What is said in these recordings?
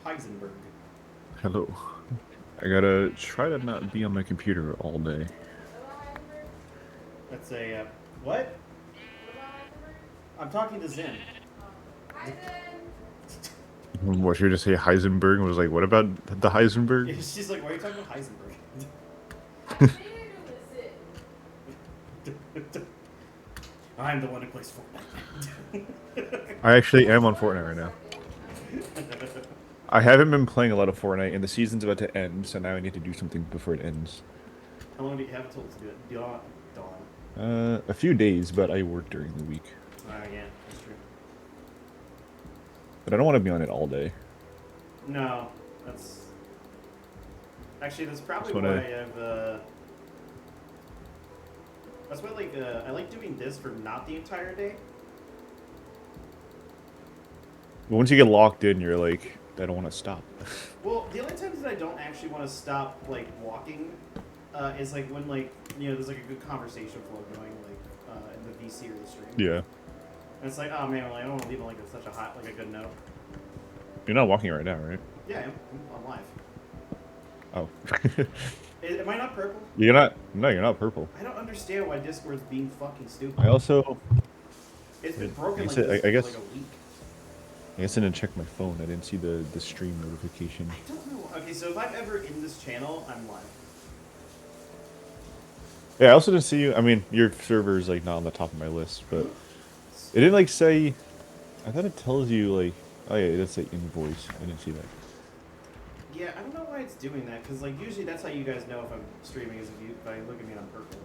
Heisenberg. Hello. I gotta try to not be on my computer all day. That's a, what? I'm talking to Zen. What, you just say Heisenberg and was like, what about the Heisenberg? She's like, why are you talking about Heisenberg? I'm the one who plays Fortnite. I actually am on Fortnite right now. I haven't been playing a lot of Fortnite, and the season's about to end, so now I need to do something before it ends. How long do you have until to do it? Dawn. Dawn. A few days, but I work during the week. Yeah, that's true. But I don't want to be on it all day. No, that's... Actually, that's probably That's what why I've, That's why, like, I like doing this for not the entire day. Once you get locked in, you're like, I don't want to stop. Well, the only times that I don't actually want to stop, like, walking is, like, when, like, you know, there's, like, a good conversation flow going, like, in the VC or the stream. Yeah. And it's like, oh, man, like, I don't want to leave on, like, such a hot, like, a good note. You're not walking right now, right? Yeah, I'm live. Oh. Am I not purple? You're not. No, you're not purple. I don't understand why Discord's being fucking stupid. I also. It's been broken like I this guess. for, like, a week. I guess I didn't check my phone. I didn't see the stream notification. I don't know. Okay, so if I'm ever in this channel, I'm live. Yeah, I also didn't see you. I mean, your server's like not on the top of my list, but it didn't like say. I thought it tells you like. Oh yeah, it did say invoice. I didn't see that. Yeah, I don't know why it's doing that, because, like, usually that's how you guys know if I'm streaming, is if I look at me on purple.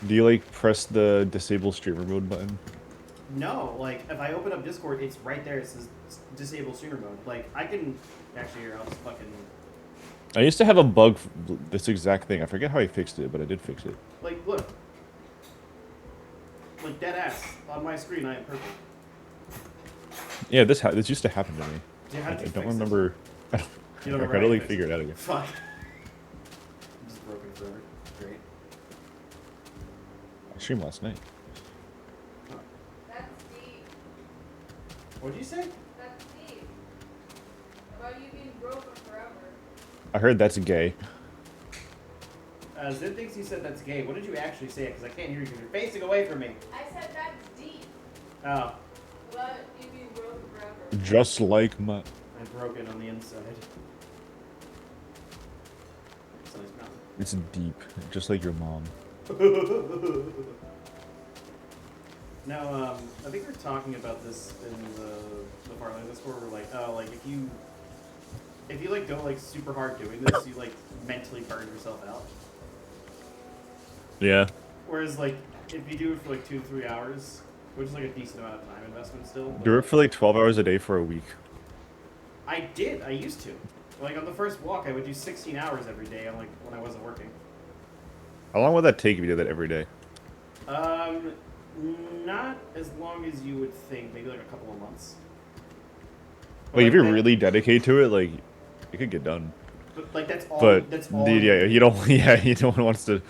Do you like press the disable streamer mode button? No, like, if I open up Discord, it's right there. It says disable streamer mode. Like, I can... Actually, here, I'll just fucking... I used to have a bug for this exact thing. I forget how I fixed it, but I did fix it. Like, look. Like, dead ass. On my screen, I am purple. Yeah, this used to happen to me. Yeah, I don't remember. I don't gotta really figure it out again. Fuck. I'm just broken forever. Great. I streamed last night. That's deep. What'd you say? That's deep. About you being broken forever. I heard that's gay. Zid thinks you said that's gay. What did you actually say? Because I can't hear you because you're facing away from me. I said that's deep. Oh. About you being broken forever. Just like my... I'm broken on the inside. It's a nice mountain. It's deep, just like your mom. Now, I think we're talking about this in the parlay Discord. We're like, oh, like if you like go like super hard doing this, you like mentally burn yourself out. Yeah. Whereas like if you do it for like 2 to 3 hours, which is like a decent amount of time investment still. Do it for like 12 hours a day for a week. I did. I used to. Like on the first walk, I would do 16 hours every day. On like when I wasn't working. How long would that take if you did that every day? Not as long as you would think. Maybe like a couple of months. Like if you're really dedicated to it, like it could get done. But like that's all. But That's all. yeah, you don't. Yeah, you don't want to.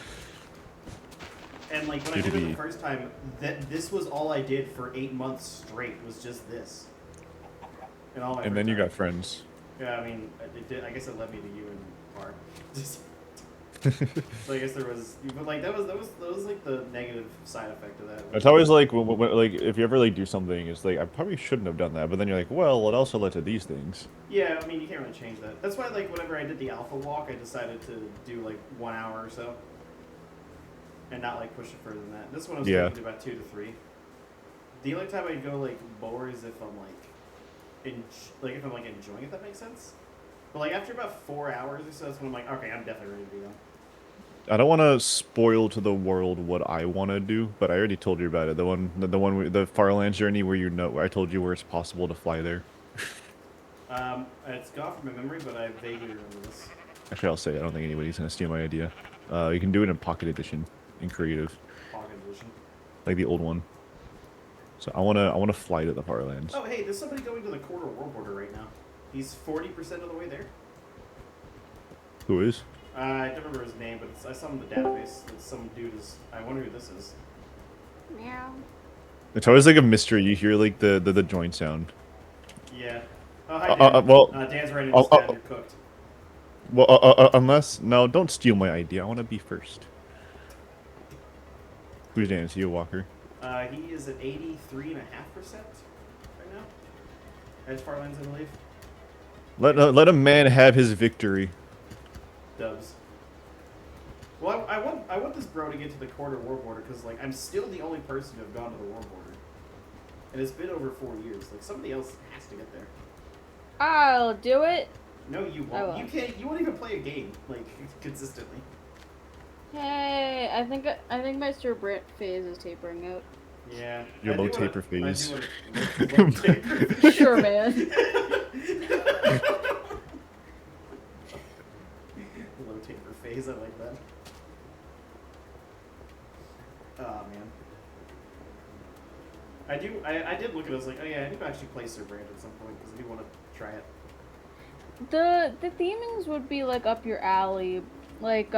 And like when I did it the first time, this was all I did for 8 months straight. Was just this. And all my. And then you got friends. Yeah, I mean, it did, I guess it led me to you and Bar. So I guess there was, but like that was like the negative side effect of that. It's always like like if you ever like do something, it's like I probably shouldn't have done that, but then you're like, well, it also led to these things. Yeah, I mean you can't really change that. That's why like whenever I did the alpha walk, I decided to do like 1 hour or so, and not like push it further than that. This one I was thinking about 2 to 3. The only time I go like lower is if I'm like, if I'm like enjoying it. If that makes sense. But like after about 4 hours or so, that's when I'm like, okay, I'm definitely ready to be done. I don't want to spoil to the world what I want to do, but I already told you about it. The Farlands journey where I told you where it's possible to fly there. It's gone from my memory, but I vaguely remember this. Actually, I'll say I don't think anybody's gonna steal my idea. You can do it in Pocket Edition, in Creative. Pocket Edition. Like the old one. So I wanna fly to the Farlands. Oh hey, there's somebody going to the quarter world border right now. He's 40% of the way there. Who is? I don't remember his name, but I saw him in the database. It's some dude is. I wonder who this is. Meow. It's always like a mystery. You hear like the joint sound. Yeah. Oh, hi, Dan. Well, Dan's ready to uh, stand. uh, You're cooked. well, unless no, don't steal my idea. I want to be first. Who's Dan? Is he a walker? He is at 83.5% right now. Edge far lanes, I believe. Let a man have his victory. Dubs. Well, I want this bro to get to the quarter war border because like I'm still the only person to have gone to the war border, and it's been over 4 years. Like somebody else has to get there. I'll do it. No, you won't. You can't. You won't even play a game like consistently. Hey, I think my Sir Brent phase is tapering out. Yeah. Your I low do wanna- taper phase. I do wanna- low taper phase. Sure, man. Low taper phase. I like that. Oh man. I did look at it. I was like, oh yeah, I need to actually play Sir Brand at some point because I do want to try it. The themings would be like up your alley, like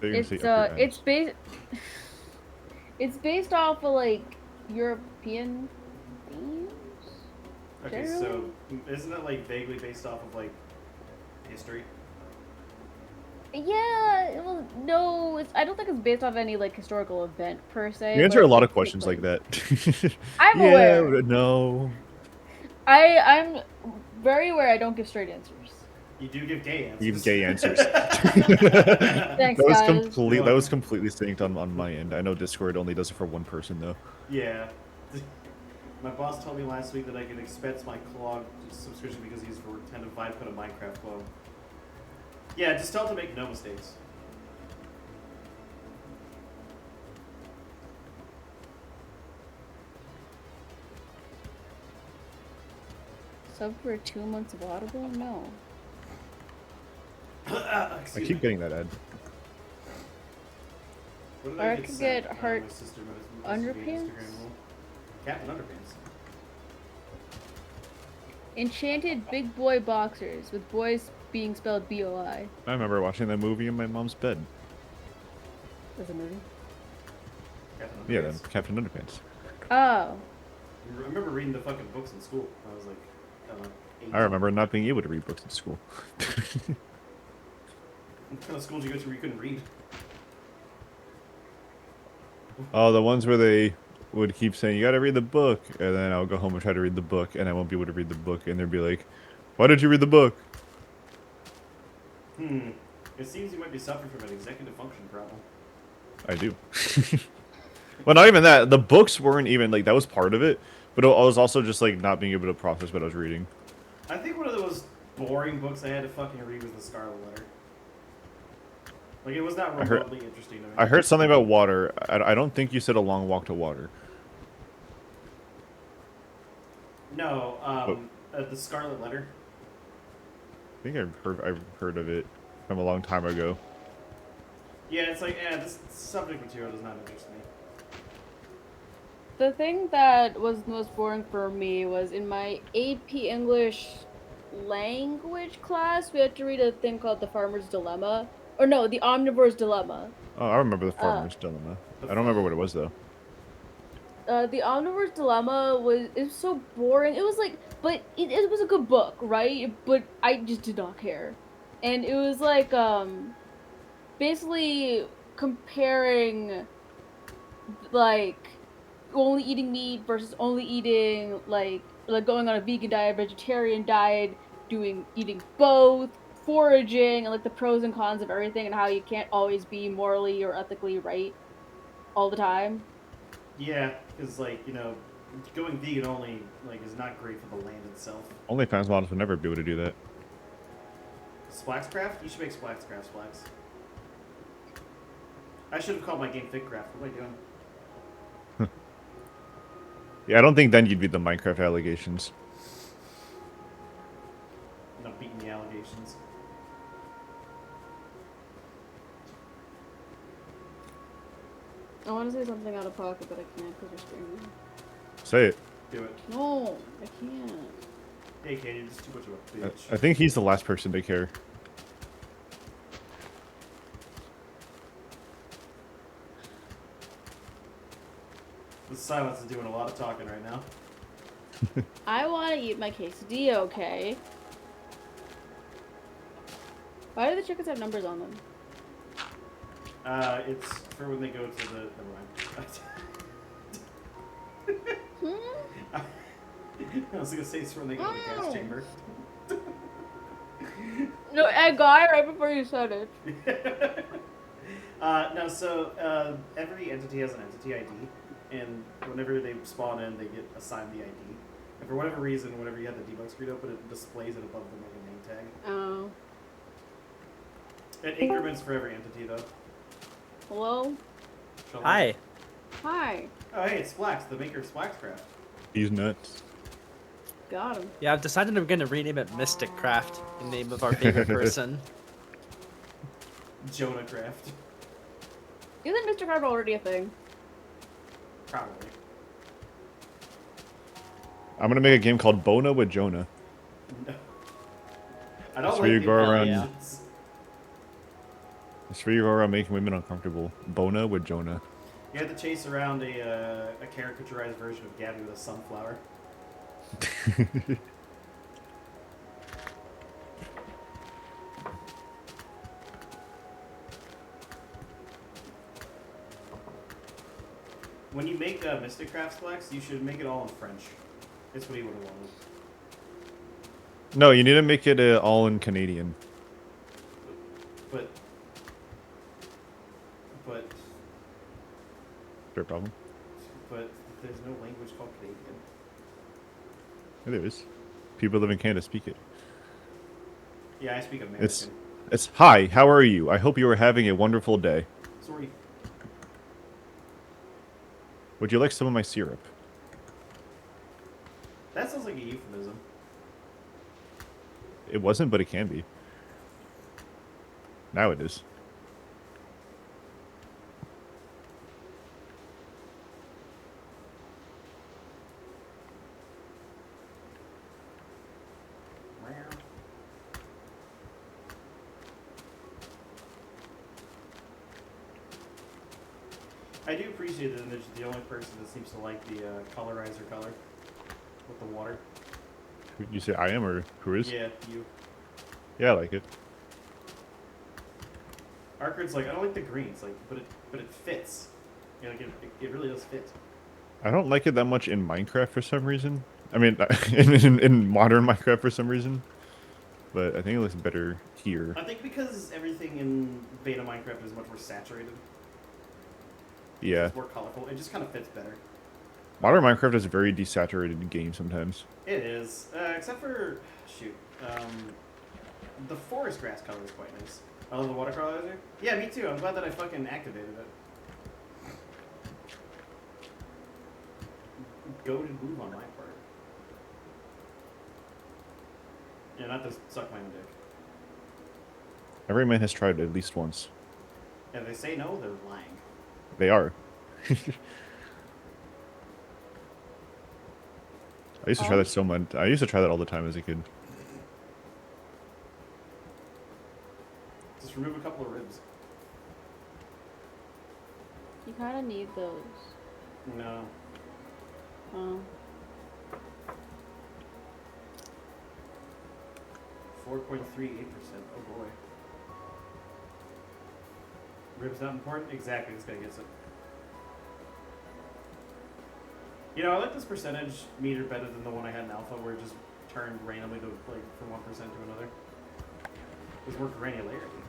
it's based it's based off of like European themes. Okay, Generally? so isn't it like vaguely based off of like history? Yeah, well, no, I don't think it's based off any like historical event per se. You answer but a lot it of questions like that. I'm yeah, aware. no. I'm very aware. I don't give straight answers. You do give gay answers. You give gay answers. Thanks, that was guys. complete. That was completely synced on my end. I know Discord only does it for one person though. Yeah. My boss told me last week that I could expense my clog subscription because he's for 10 to 5 put a Minecraft clone. Yeah, just tell him to make no mistakes. Sub for 2 months of Audible? No. I Excuse keep me. getting that ad. What did Or I get could sent? get heart my sister messaged me on underpants? Instagram. Well, Captain Underpants. Enchanted big boy boxers with boys being spelled B-O-I. I remember watching that movie in my mom's bed. That's a movie. Captain Underpants. Yeah, then Captain Underpants. Oh. I remember reading the fucking books in school. I was like, I don't know, 8. I remember not being able to read books in school. What kind of school did you go to where you couldn't read? Oh, the ones where they would keep saying, you gotta read the book, and then I'll go home and try to read the book, and I won't be able to read the book, and they'd be like, why did you read the book? It seems you might be suffering from an executive function problem. I do. Well, not even that. The books weren't even, like, that was part of it, but I was also just, like, not being able to process what I was reading. I think one of the most boring books I had to fucking read was The Scarlet Letter. Like, it was not remotely interesting to me. I heard something about water. I don't think you said a long walk to water. No, The Scarlet Letter. I think I've heard of it from a long time ago. Yeah, it's like, this subject material does not interest me. The thing that was the most boring for me was in my AP English language class, we had to read a thing called The Farmer's Dilemma. Or no, The Omnivore's Dilemma. Oh, I remember the Farmer's Dilemma. I don't remember what it was, though. The Omnivore's Dilemma was so boring. It was like, but it was a good book, right? But I just did not care. And it was like, basically comparing, like, only eating meat versus only eating, like going on a vegan diet, vegetarian diet, eating both, foraging, and like the pros and cons of everything, and how you can't always be morally or ethically right all the time. Yeah, because, like, you know, going vegan only, like, is not great for the land itself. OnlyFans models would never be able to do that. Splaxcraft? You should make Splaxcraft, Splax. I should have called my game Fitcraft. What am I doing? Yeah, I don't think then you'd beat the Minecraft allegations. I'm not beating the allegations. I want to say something out of pocket, but I can't because you're streaming. Say it. Do it. No, I can't. Hey, Kane, you're just too much of a bitch. I think he's the last person to care. The silence is doing a lot of talking right now. I want to eat my quesadilla, okay? Why do the chickens have numbers on them? It's for when they go to the. Never mind. Hmm? I was gonna say it's for when they go to the gas chamber. No, I got it right before you said it. No, so every entity has an entity ID, and whenever they spawn in, they get assigned the ID. And for whatever reason, whenever you have the debug screen open, it displays it above them like a name tag. Oh. It increments for every entity, though. Hello? Hi. Hi. Oh, hey, it's Splax, the maker of Splaxcraft. He's nuts. Got him. Yeah, I've decided I'm gonna rename it Mystic Craft in name of our favorite person. Jonah Craft. Isn't Mr. Carver already a thing? Probably. I'm gonna make a game called Bona with Jonah. No. I don't That's like where you the go around. options. That's where you go around making women uncomfortable. Bona with Jonah. You have to chase around a caricaturized version of Gabby with a sunflower. When you make Mystic Craft Flex, you should make it all in French. That's what he would have wanted. No, you need to make it all in Canadian. But Fair problem. there's no language called Canadian. There is. People live in Canada speak it. Yeah, I speak American. It's hi. How are you? I hope you are having a wonderful day. Sorry. Would you like some of my syrup? That sounds like a euphemism. It wasn't, but it can be. Now it is. I do appreciate that Image is the only person that seems to like the colorizer color with the water. You say I am, or who is? Yeah, you. Yeah, I like it. Arkard's like, I don't like the green. It's like, but it fits. You know, like it really does fit. I don't like it that much in Minecraft for some reason. I mean, in modern Minecraft for some reason. But I think it looks better here. I think because everything in beta Minecraft is much more saturated. Yeah. It's more colorful. It just kind of fits better. Modern Minecraft is a very desaturated game sometimes. It is, except for the forest grass color is quite nice. I love the water colorizer. Yeah, me too. I'm glad that I fucking activated it. Goated move on my part. Yeah, not to suck my own dick. Every man has tried it at least once. If they say no, they're lying. They are. I used to try that so much. I used to try that all the time as a kid. Just remove a couple of ribs. You kind of need those. No. Oh. 4.38%. Oh boy. Ribs not important? Exactly, this guy gets it. You know, I like this percentage meter better than the one I had in alpha where it just turned randomly to like from 1% to another. There's more granularity.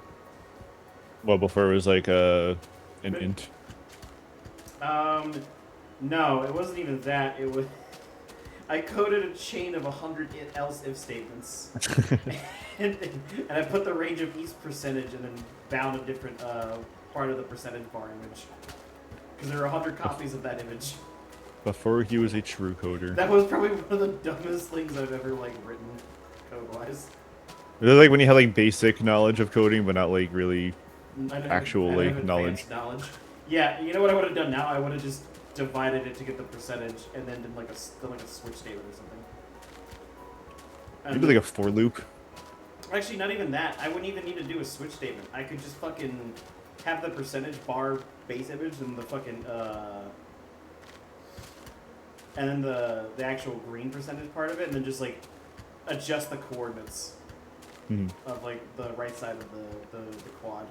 Well, before it was like an int. No, it wasn't even that. It was I coded a chain of 100 else if statements, and I put the range of each percentage and then bound a different part of the percentage bar image because there are 100 copies of that image. Before he was a true coder. That was probably one of the dumbest things I've ever like written code-wise. It was like when you had like basic knowledge of coding, but not like really actual knowledge. Yeah, you know what I would have done now? I would have just divided it to get the percentage, and then did like a switch statement or something. You do like a for loop. Actually, not even that. I wouldn't even need to do a switch statement. I could just fucking have the percentage bar base image and the fucking and then the actual green percentage part of it, and then just like adjust the coordinates of like the right side of the quad.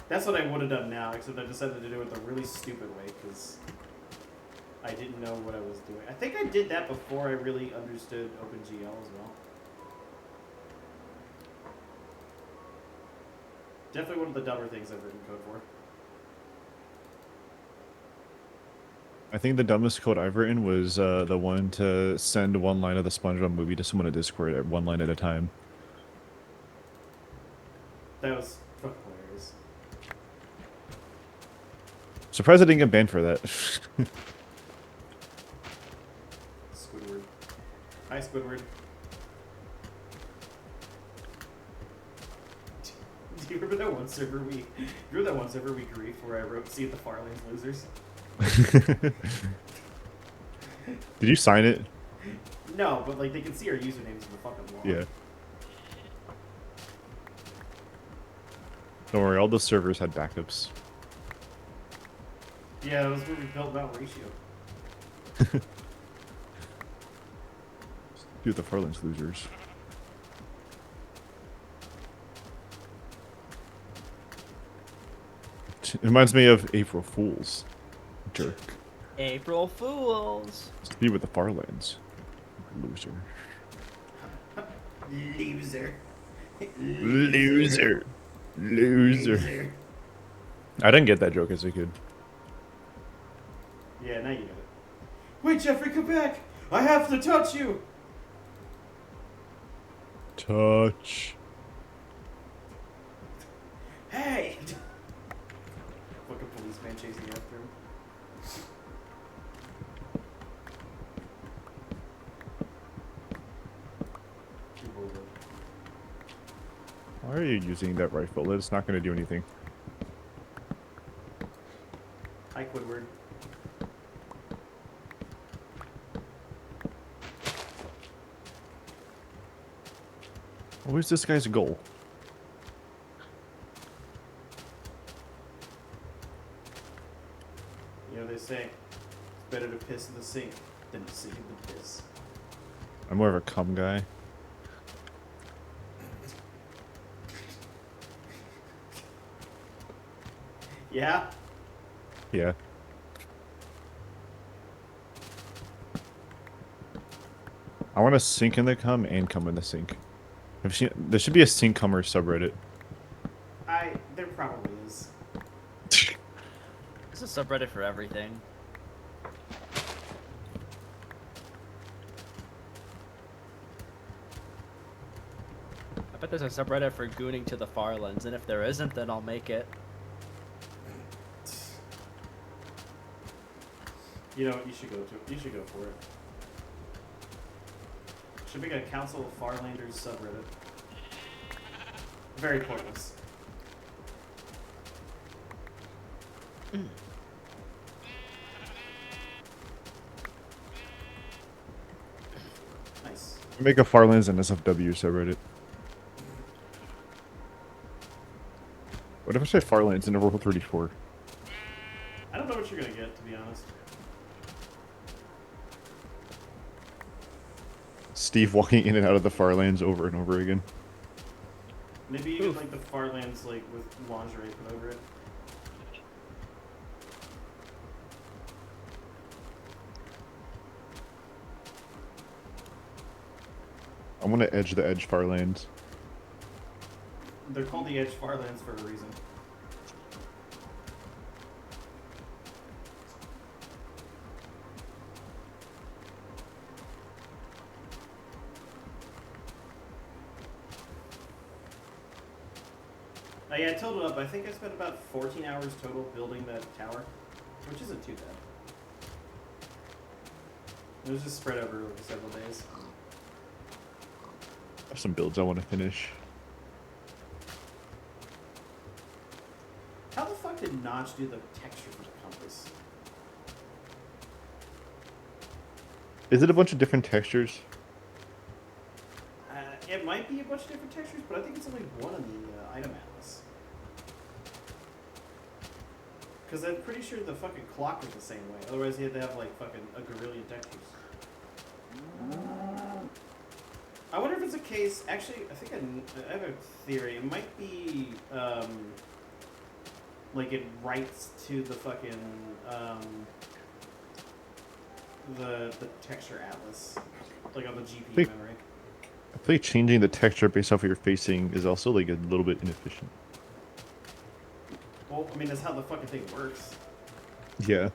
That's what I would have done now, except I decided to do it the really stupid way because I didn't know what I was doing. I think I did that before I really understood OpenGL as well. Definitely one of the dumber things I've written code for. I think the dumbest code I've written was the one to send one line of the SpongeBob movie to someone at Discord at one line at a time. That was fucking hilarious. Surprised I didn't get banned for that. Squidward. Hi, Squidward. Do you remember that one server we griefed where I wrote "See the Far Lanes losers"? Did you sign it? No, but like they can see our usernames in the fucking log. Yeah. Don't worry, all the servers had backups. Yeah, that was where we built Mount Ratio. Dude, the Farlands losers. It reminds me of April Fools. Jerk. April Fools. Be with the Farlands. Loser. Loser. Loser. Loser. I didn't get that joke as a kid. Yeah, now you get it. Wait, Jeffrey, come back! I have to touch you! Touch. Hey! Fucking policeman chasing after him. Why are you using that rifle? It's not going to do anything. Hi, Quidward. What is this guy's goal? You know, they say it's better to piss in the sink than to sink in the piss. I'm more of a cum guy. Yeah? Yeah. I want to sink in the cum and cum in the sink. There should be a sink cummer subreddit. There probably is. There's a subreddit for everything. I bet there's a subreddit for gooning to the Farlands, and if there isn't, then I'll make it. You know what? You should go for it. Should make a Council of Farlanders subreddit. Very pointless. Nice. Make a Farlands and SFW subreddit. What if I say Farlands in World 34? I don't know what you're gonna get, to be honest. Steve walking in and out of the Farlands over and over again. Maybe you get like the Farlands like with lingerie put over it. I want to edge the edge Farlands. They're called the Edge Farlands for a reason. Yeah, I totaled it up. I think I spent about 14 hours total building that tower, which isn't too bad. It was just spread over like several days. I have some builds I want to finish. How the fuck did Notch do the texture for the compass? Is it a bunch of different textures? It might be a bunch of different textures, but I think it's only one in the item atlas. Because I'm pretty sure the fucking clock is the same way. Otherwise, you had to have like fucking a gorillion textures. I wonder if it's a case. Actually, I think I have a theory. It might be like it writes to the fucking the texture atlas, like on the GPU memory. I feel like changing the texture based off what you're facing is also like a little bit inefficient. Well, I mean, that's how the fucking thing works. Yeah.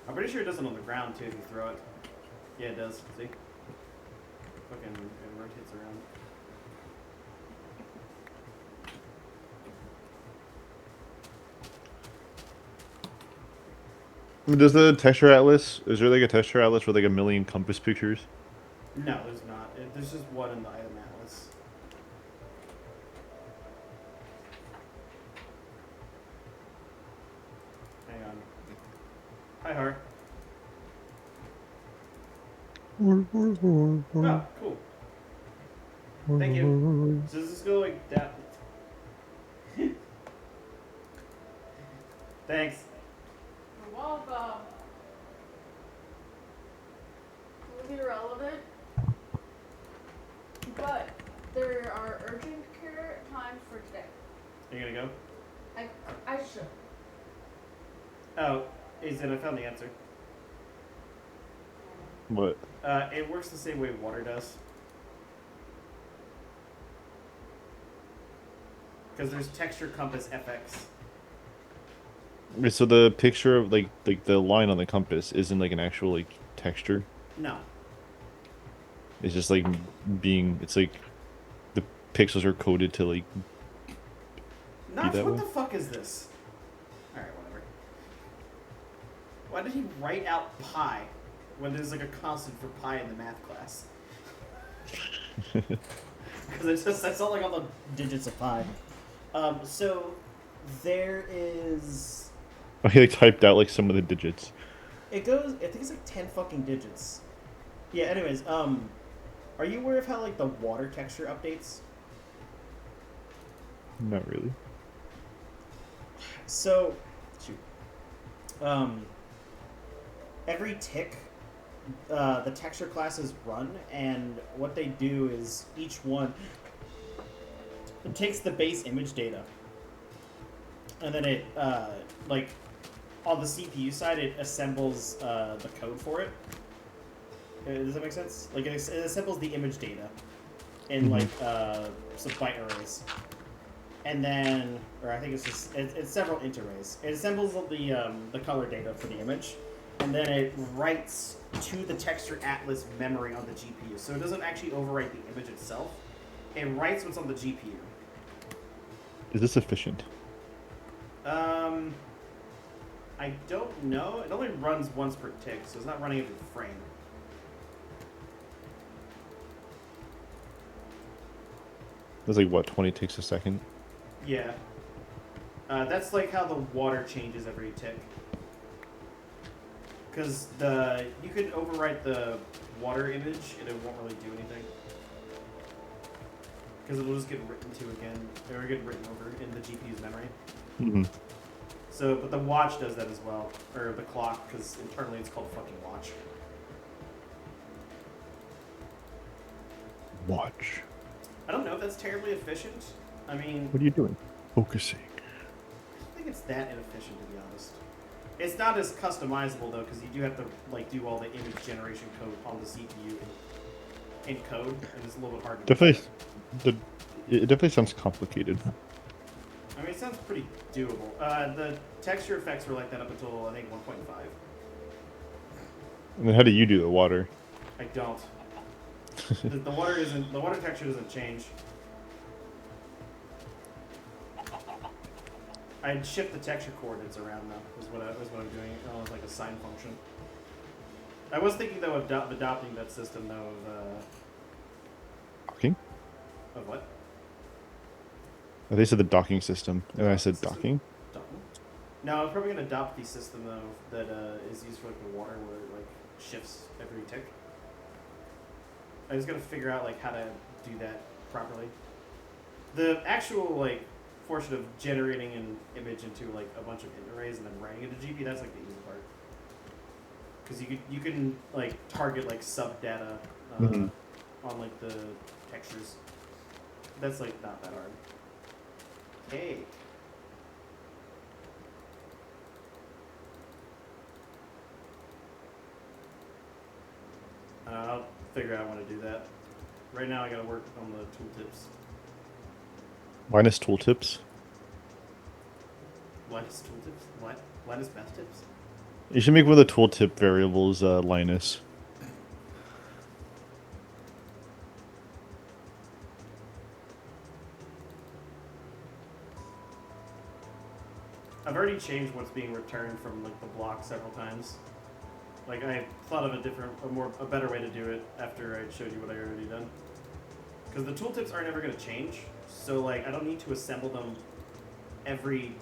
I'm pretty sure it does it on the ground too if you throw it. Yeah, it does. See? Fucking it rotates around. Does the texture atlas, is there like a texture atlas with like a million compass pictures? No, there's not. There's just one in the item atlas. Hang on. Hi, Har. Oh, cool. Thank you. So does this go like that? Thanks. You're welcome. It will be irrelevant, but there are urgent care times for today. Are you gonna go? I should. Oh, Ethan, I found the answer. What? It works the same way water does. Because there's texture compass FX. Okay, so the picture of like the line on the compass isn't like an actual like texture. No. It's just like it's like the pixels are coded to like Notch, that what way? the fuck is this? Alright, whatever. Why did he write out pi when there's like a constant for pi in the math class? Because that's all like all the digits of pi. So there is. Oh, he like typed out like some of the digits. It goes. I think it's like 10 fucking digits. Yeah. Anyways, are you aware of how like the water texture updates? Not really. So, shoot. Every tick, the texture classes run, and what they do is each one it takes the base image data, and then it like on the CPU side it assembles the code for it. Does that make sense? Like it assembles the image data in like some byte arrays. And then, or I think it's just, it's several int arrays. It assembles the color data for the image, and then it writes to the texture atlas memory on the GPU. So it doesn't actually overwrite the image itself. It writes what's on the GPU. Is this efficient? I don't know. It only runs once per tick, so it's not running every frame. It's like what, 20 ticks a second? Yeah. That's like how the water changes every tick. Because you could overwrite the water image and it won't really do anything. Because it'll just get written to again, or get written over in the GPU's memory. Mm-hmm. So, but the watch does that as well, or the clock, because internally it's called fucking watch. Watch. I don't know if that's terribly efficient. I mean, What are you doing? Focusing. I don't think it's that inefficient, to be honest. It's not as customizable though, because you do have to like do all the image generation code on the CPU in code, and it's a little bit hard to Definitely, it definitely sounds complicated. I mean, it sounds pretty doable. The texture effects were like that up until I think 1.5. And then how do you do the water? I don't. The water texture doesn't change. I'd shift the texture coordinates around though. Is what I'm doing. It's like a sine function. I was thinking though of adopting that system though Docking? of what? Oh, they said the docking system, and I said System? docking. Docking? No, I'm probably gonna adopt the system though that is used for like the water where it like shifts every tick. I just gotta figure out like how to do that properly. The actual like portion of generating an image into like a bunch of arrays and then writing it to GP. That's like the easy part. Because you can like target like sub data on like the textures. That's like not that hard. Hey. I'll figure out how I want to do that. Right now I gotta work on the tooltips. Linus tooltips. Linus tooltips? What? Linus math tips? You should make one of the tooltip variables Linus. I've already changed what's being returned from like the block several times. Like I thought of a better way to do it after I showed you what I already done. Because the tooltips aren't ever going to change, so like I don't need to assemble them every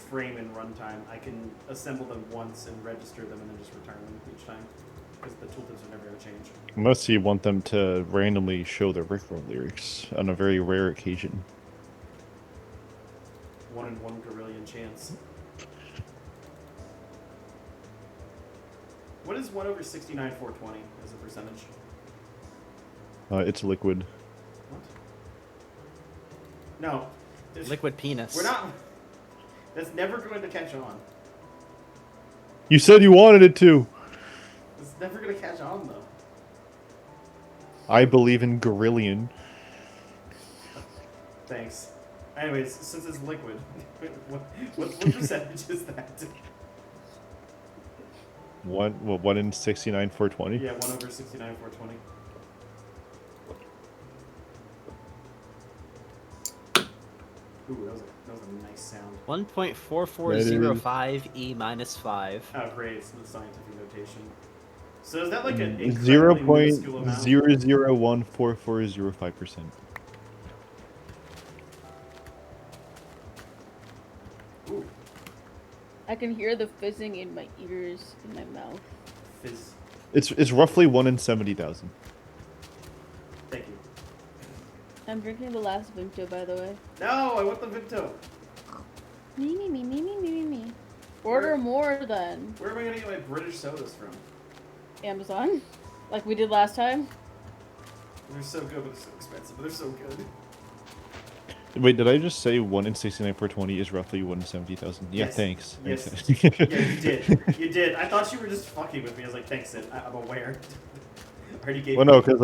frame in runtime. I can assemble them once and register them and then just return them each time. Because the tooltips are never going to change. Unless you want them to randomly show the Rickroll lyrics on a very rare occasion. 1 in 1 gorillion chance. What is 1 over 69 420 as a percentage? It's liquid. What? No. Liquid penis. We're not. That's never going to catch on. You said you wanted it to. It's never going to catch on though. I believe in gorillion. Thanks. Anyways, since it's liquid, what percentage is that? 1 in 69 420? Yeah, 1 over 69 420. Ooh, that was a nice sound. 1.4405 E minus 5. Oh, great, it's the scientific notation. So is that like an 0.001445%. Ooh, I can hear the fizzing in my ears, in my mouth. fizz. It's roughly 1 in 70,000. Thank you. I'm drinking the last Vimto, by the way. No, I want the Vimto. Me. Order Where- more then. Where am I gonna get my British sodas from? Amazon, like we did last time. They're so good, but they're so expensive. But they're so good. Wait, did I just say 1 in 69 420 is roughly 1 in 70,000? Yeah, Yes. thanks. Yes. Thanks. Yeah, you did. You did. I thought you were just fucking with me. I was like, thanks, Sid. I'm aware. I already gave Well, you. no, because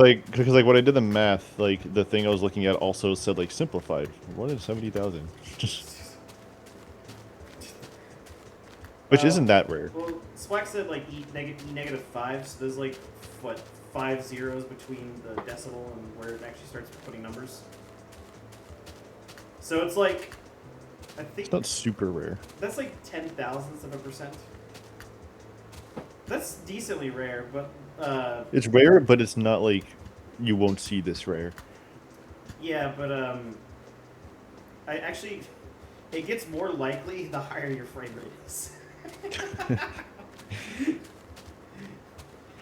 when I did the math, like the thing I was looking at also said like simplified 1 in 70,000, which isn't that rare. Well, Swack said like E negative 5, so there's like, what, 5 zeros between the decimal and where it actually starts putting numbers. So it's like, I think It's not super rare. that's like 0.010%. That's decently rare, but It's rare, but it's not like you won't see this rare. yeah, but I actually, it gets more likely the higher your frame rate is.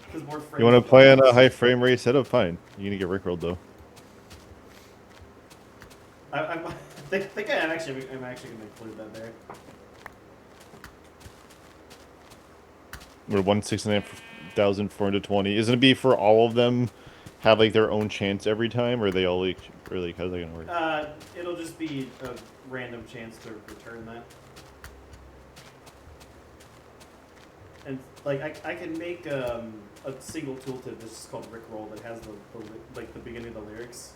Because more frame You want to rate- play on a high frame rate setup? Fine. You're gonna get rickrolled though. I think I'm actually going to include that there. We're 169,420. Isn't it be for all of them have like their own chance every time, or are they all like, or like how's that gonna work? It'll just be a random chance to return that. And like I can make a single tooltip that's just called Rickroll that has the beginning of the lyrics.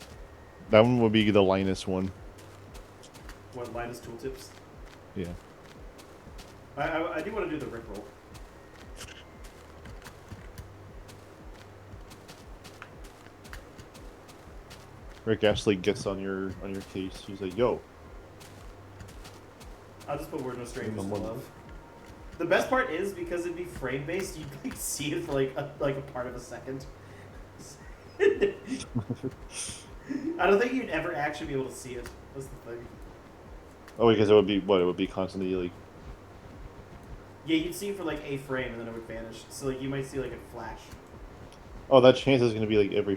That one would be the Linus one. What Linus tooltips? Yeah. I do want to do the Rickroll. Rick Astley gets on your case. He's like, "Yo, I'll just put Word No Strangers to Someone- Love. The best part is because it'd be frame based, you can see it for like a part of a second. I don't think you'd ever actually be able to see it. That's the thing. oh, because it would be what? It would be constantly like." Yeah, you'd see it for like a frame and then it would vanish. So like you might see like a flash. Oh, that chance is gonna be like every.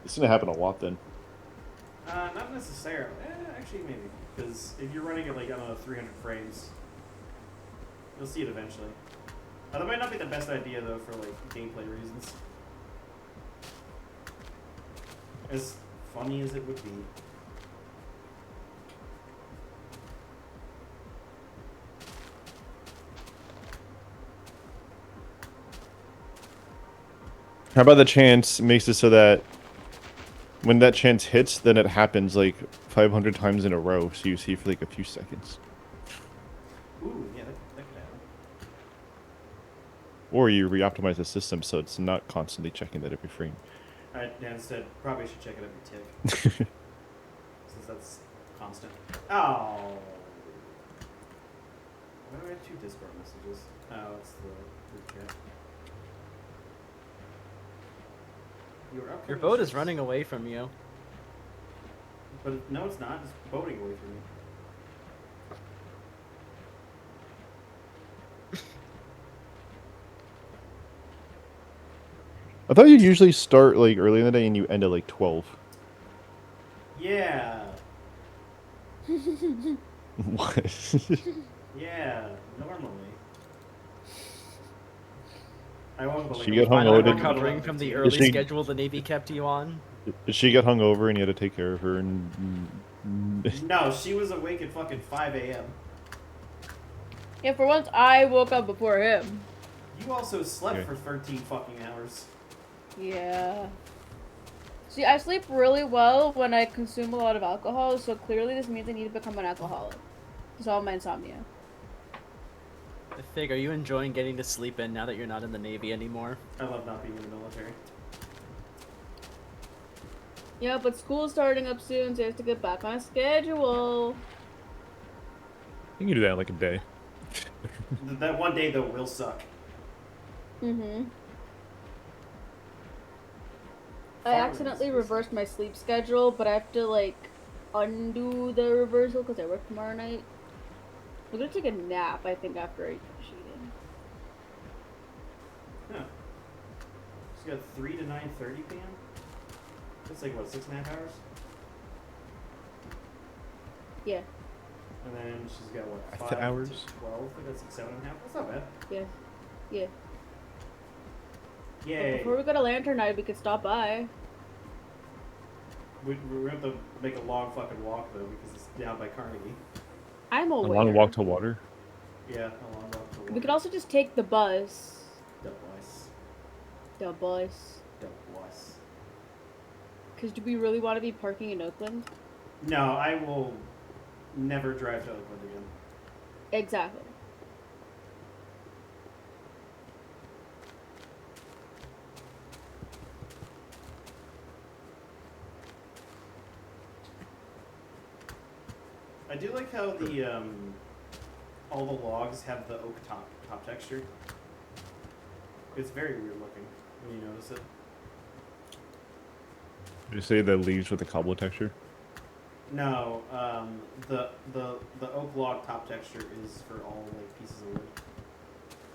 It's gonna happen a lot then. Not necessarily. Actually, actually, maybe. Because if you're running at like, I don't know, 300 frames, you'll see it eventually. That might not be the best idea, though, for like gameplay reasons. As funny as it would be. How about the chance makes it so that when that chance hits, then it happens like 500 times in a row, so you see for like a few seconds. Ooh, yeah, that could happen. Or you re-optimize the system so it's not constantly checking that every frame. Yeah, instead, probably should check it every tick. Since that's constant. Oh! Why do I have 2 Discord messages? Oh, it's the group chat. Your boat is running away from you. But no, it's not. It's boating away from me. I thought you usually start like early in the day and you end at like 12. Yeah. What? Yeah, normally. I won't She got Finally hungover. recovering from the Did early she- schedule the Navy kept you on. Did she get hungover and you had to take care of her and No, she was awake at fucking 5 a.m. Yeah, for once I woke up before him. You also slept Okay. for 13 fucking hours. Yeah. See, I sleep really well when I consume a lot of alcohol, so clearly this means I need to become an alcoholic. To solve my insomnia. Fig, are you enjoying getting to sleep in now that you're not in the Navy anymore? I love not being in the military. Yeah, but school's starting up soon, so I have to get back on schedule. you can do that in like a day. That one day, though, will suck. Mm-hmm. I accidentally reversed my sleep schedule, but I have to, like, undo the reversal because I work tomorrow night. I'm gonna take a nap, I think, after I finish eating. Huh. She's got 3 to 9:30 p.m.? That's like, what, 6.5 hours? Yeah. And then she's got, what, 5 5 hours? to 12? That's like 7.5. That's not bad. Yeah. Yeah. But Yay. before we go to Lantern Night, we could stop by. We have to make a long fucking walk, though, because it's down by Carnegie. I'm A aware. long walk to water. Yeah, a long walk to We could also just take the bus. The bus. The bus. The bus. Because do we really want to be parking in Oakland? No, I will never drive to Oakland again. Exactly. I do like how the all the logs have the oak top texture. It's very weird looking when you notice it. Did you say the leaves with the cobble texture? No, the oak log top texture is for all like pieces of wood.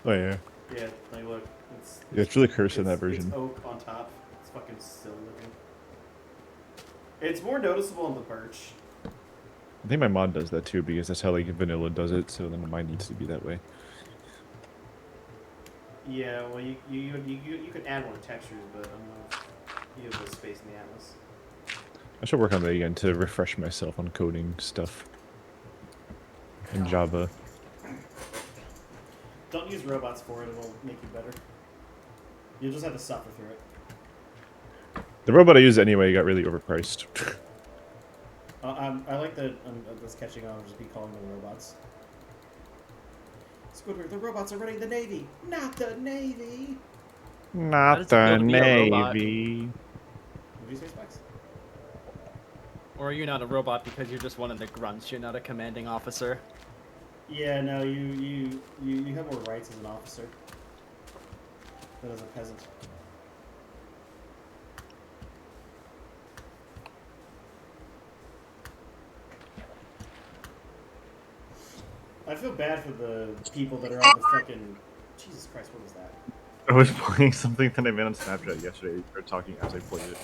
Oh yeah. Yeah, like look, Yeah, it's really cursed in that it's version. oak on top. It's fucking silly looking. It's more noticeable in the birch. I think my mod does that too because that's how like vanilla does it. So then mine needs to be that way. Yeah, well, you could add more textures, but I don't know if you have the space in the atlas. I should work on that again to refresh myself on coding stuff in Java. Don't use robots for it; it'll make you better. You'll just have to suffer through it. The robot I use anyway got really overpriced. I like that that's catching on. Just be calling them robots. Squidward, the robots are running the Navy, not the Navy. Not does it feel to be a robot? Navy. What did you say, Specs? Or are you not a robot because you're just one of the grunts? You're not a commanding officer. Yeah, no, you have more rights as an officer than as a peasant. I feel bad for the people that are on the fucking... Jesus Christ, what was that? I was playing something that I made on Snapchat yesterday, or talking as I played it.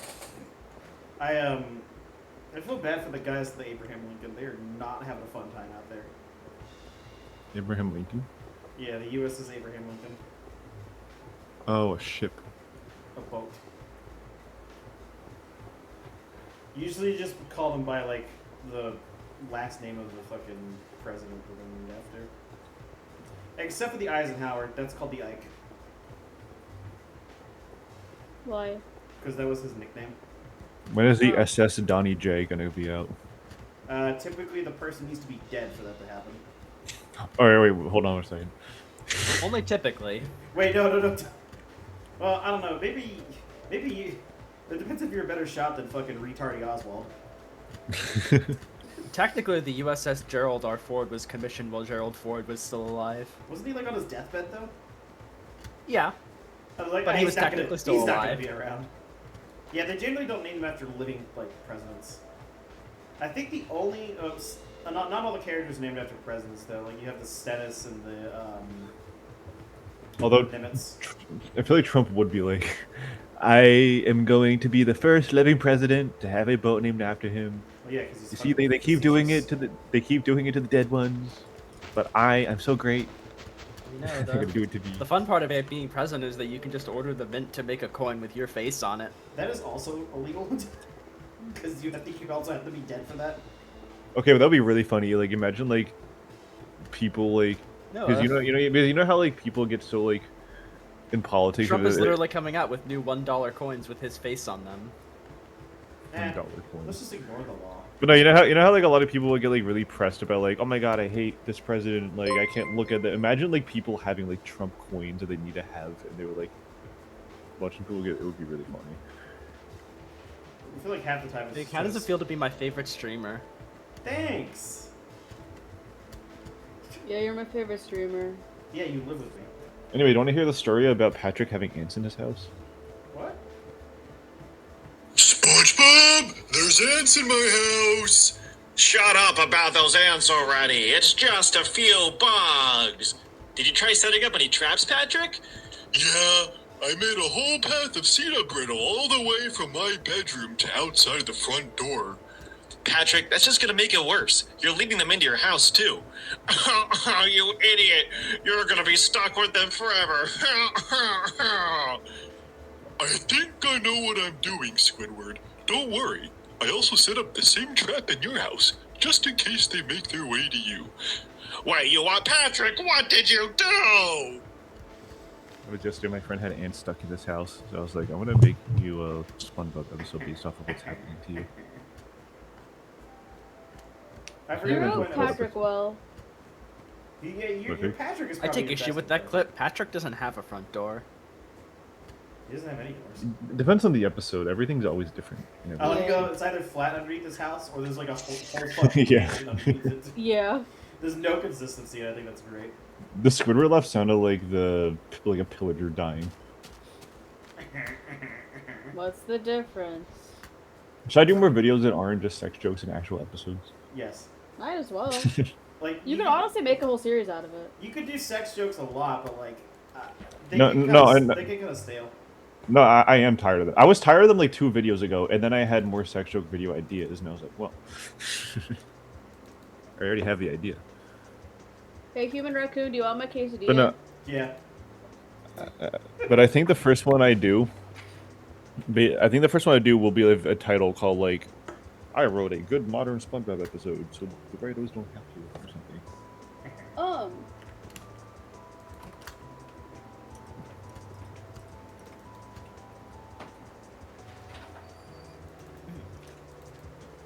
I feel bad for the guys at the Abraham Lincoln. They are not having a fun time out there. Abraham Lincoln? Yeah, the USS Abraham Lincoln. Oh, a ship. A boat. Usually you just call them by, like, the last name of the fucking president we're going after. Except for the Eisenhower, that's called the Ike. Why? Because that was his nickname. When is the Oh. SS Donnie J gonna be out? Typically the person needs to be dead for that to happen. Oh, wait, hold on a second. Only typically. Wait, no. Well, I don't know. Maybe you... It depends if you're a better shot than fucking retardy Oswald. Technically, the USS Gerald R. Ford was commissioned while Gerald Ford was still alive. Wasn't he, like, on his deathbed, though? Yeah. Like, But he was he's not technically gonna, still he's alive. not going to be around. Yeah, they generally don't name them after living, like, presidents. I think the only... not all the characters are named after presidents, though. Like, you have the Stennis and the, Although, Nimitz. I feel like Trump would be like, I am going to be the first living president to have a boat named after him. Well, yeah, because he's You see, they keep doing it facetious. to they keep doing it to the dead ones, but I'm so great. You know, They're gonna do it to me. the fun part of it being president is that you can just order the mint to make a coin with your face on it. That is also illegal. Because I think you also have to be dead for that. Okay, but that'd be really funny. Like, imagine like people like, No, because you know how like people get so like in politics. Trump is they- literally coming out with new $1 coins with his face on them. Eh, $1 coins. let's just ignore the law. But no, you know how like a lot of people would get like really pressed about like, oh my god, I hate this president. Like, I can't look at that. Imagine like people having like Trump coins that they need to have, and they were like watching people get. It would be really funny. I feel like half the time it's Like, just how does it because- feel to be my favorite streamer? Thanks! Yeah, you're my favorite streamer. Yeah, you live with me. Anyway, do you want to hear the story about Patrick having ants in his house? What? SpongeBob, there's ants in my house. Shut up about those ants already. It's just a few bugs. Did you try setting up any traps, Patrick? Yeah, I made a whole path of cedar brittle all the way from my bedroom to outside the front door. Patrick, that's just gonna make it worse. You're leading them into your house, too. You idiot. You're gonna be stuck with them forever. I think I know what I'm doing, Squidward. Don't worry. I also set up the same trap in your house, just in case they make their way to you. Wait, you what, Patrick? What did you do? I was yesterday, my friend had ants stuck in his house, so I was like, I'm gonna make you a SpongeBob episode based off of what's happening to you. I You forget Yeah, which wrote one that was. Patrick well. Yeah, your Okay. Patrick is I probably take the issue best with at that clip. Patrick doesn't have a front door. He doesn't have any doors. It depends on the episode. Everything's always different. in every- I like to Yeah. go, it's either flat underneath his house or there's like a whole fucking Yeah. mansion underneath it. Yeah. There's no consistency, and I think that's great. The Squidward laugh sounded like like a pillager dying. What's the difference? Should I do more videos that aren't just sex jokes in actual episodes? Yes. Might as well. Like You could honestly make a whole series out of it. You could do sex jokes a lot, but like, they No, get no, kinda, I- they get kind of stale. No, I am tired of them. I was tired of them like 2 videos ago, and then I had more sex joke video ideas, and I was like, well, I already have the idea. Hey, human raccoon, do you want my quesadilla? But no, Yeah. but I think the first one I do, will be a title called like, I wrote a good modern SpongeBob episode, so the writers don't have to, or something.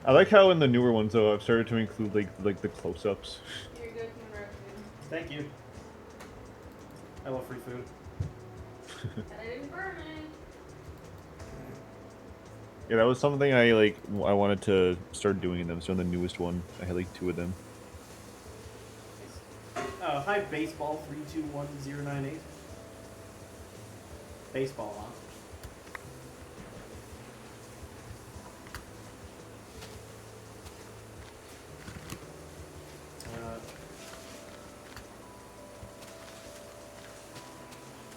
I like how in the newer ones though I've started to include like the close-ups. You're good, human raccoon. Thank you. I love free food. I didn't burn it. Yeah, that was something I wanted to start doing in them. So in the newest one, I had like 2 of them. Hi, baseball 321098. Baseball, huh?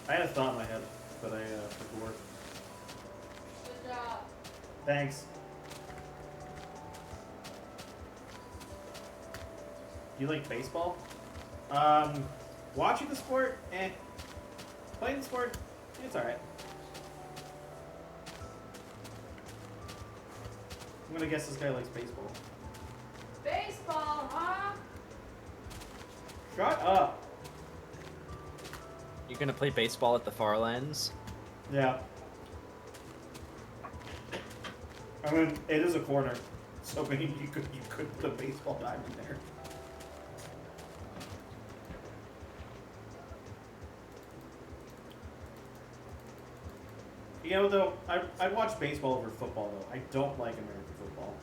I had a thought in my head, but I forgot. Good job. Thanks. Do you like baseball? Watching the sport, eh. Playing the sport, it's alright. I'm gonna guess this guy likes baseball. Baseball, huh? Shut up. You gonna play baseball at the Farlands? Yeah. I mean, it is a corner, so maybe you could put a baseball diamond there. You know, though, I'd watch baseball over football, though. I don't like American football.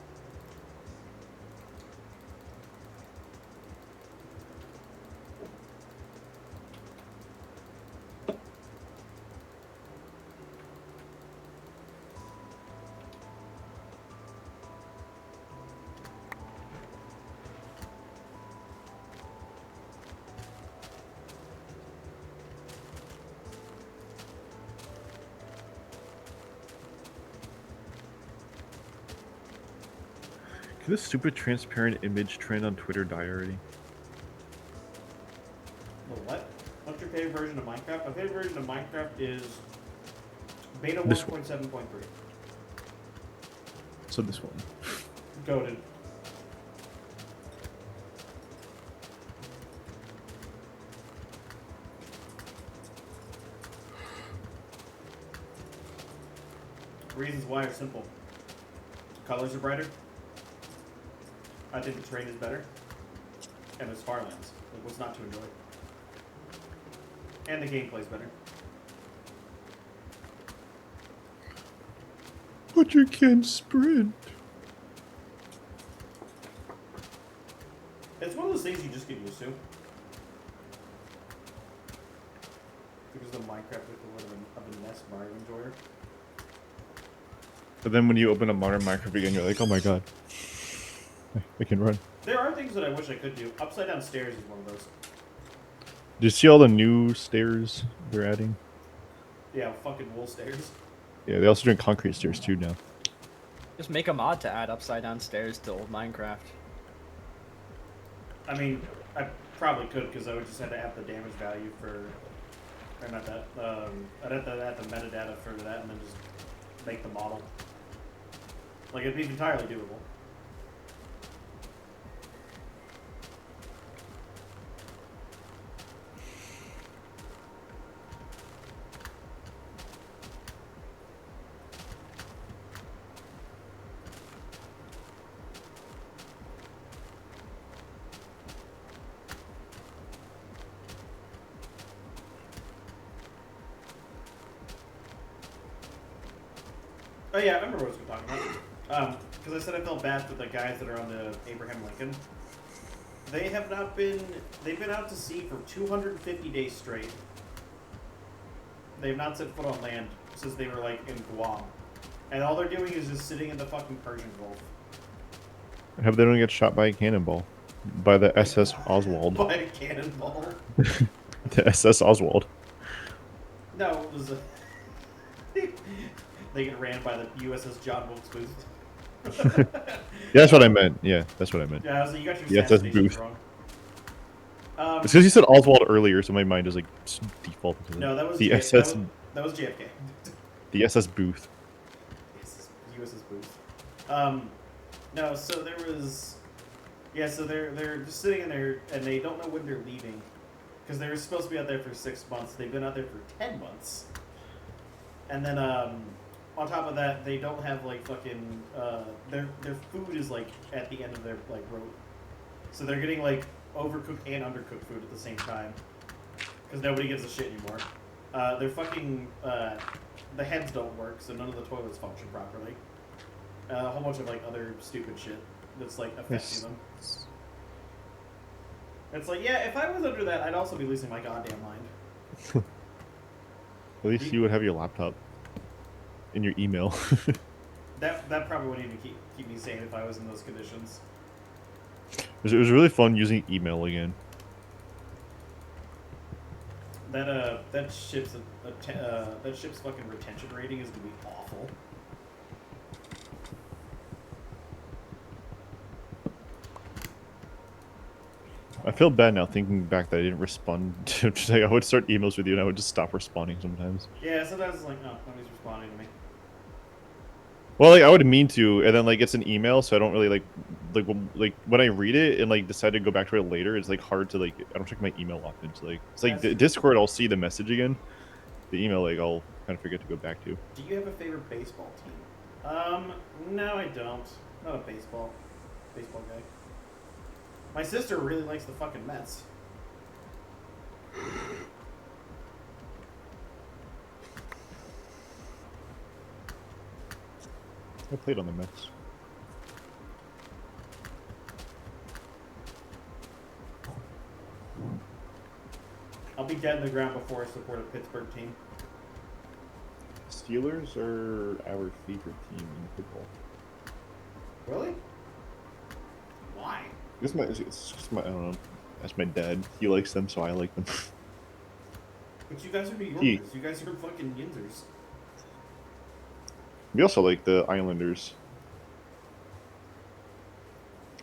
Can this stupid transparent image trend on Twitter die already? The what? What's your favorite version of Minecraft? My favorite version of Minecraft is beta This 1.7.3. So this one. Goated. Reasons why are simple. Colors are brighter. I think the terrain is better. And there's Farlands. Like, what's not to enjoy? And the gameplay's better. But you can't sprint. It's one of those things you just get used to. Because the Minecraft is a little bit of a nest Mario enjoyer. But then when you open up modern Minecraft again, you're like, oh my god. I can run. There are things that I wish I could do. Upside down stairs is one of those. Did you see all the new stairs they're adding? Yeah, fucking wool stairs. Yeah, they also doing concrete stairs too now. Just make a mod to add upside down stairs to old Minecraft. I mean, I probably could because I would just have to add the damage value for, or not that. I'd have to add the metadata for that and then just make the model. Like it'd be entirely doable. Oh yeah, I remember what I was talking about. Because I said I felt bad for the guys that are on the Abraham Lincoln. They have not been. They've been out to sea for 250 days straight. They have not set foot on land since they were like in Guam, and all they're doing is just sitting in the fucking Persian Gulf. I hope they don't get shot by a cannonball. By the SS Oswald. By a cannonball. The SS Oswald. No, it was. They get ran by the USS John Wilkes Booth. Yeah, that's what I meant. Yeah, that's what I meant. Yeah, so you got your The SS assassinations Booth. wrong. It's because you said Oswald earlier, so my mind is like defaulted to No, that was the J- SS. that was JFK. The SS Booth. USS Booth. No, so there was, yeah, so they're just sitting in there and they don't know when they're leaving, because they were supposed to be out there for 6 months. They've been out there for 10 months, and then on top of that, they don't have like fucking their food is like at the end of their like rope, so they're getting like overcooked and undercooked food at the same time, because nobody gives a shit anymore. They're fucking the heads don't work, so none of the toilets function properly. A whole bunch of like other stupid shit that's like affecting them. It's like, yeah, if I was under that, I'd also be losing my goddamn mind. At least you would have your laptop in your email. That probably wouldn't even keep me sane if I was in those conditions. It was really fun using email again. That ship's fucking retention rating is gonna be awful. I feel bad now thinking back that I didn't respond to. Just like I would start emails with you and I would just stop responding sometimes. Yeah, sometimes it's like, oh, nobody's responding to me. Well, like I would mean to, and then like it's an email, so I don't really like when I read it and like decide to go back to it later. It's like hard to like I don't check my email often. So like it's like That's- Discord, I'll see the message again. The email, like I'll kind of forget to go back to. Do you have a favorite baseball team? No, I don't. Not a baseball guy. My sister really likes the fucking Mets. I played on the Mets. I'll be dead in the ground before I support a Pittsburgh team. Steelers are our favorite team in football. Really? Why? It's just my I don't know. That's my dad. He likes them, so I like them. But you guys are New Yorkers. You guys are fucking Yinzers. We also like the Islanders.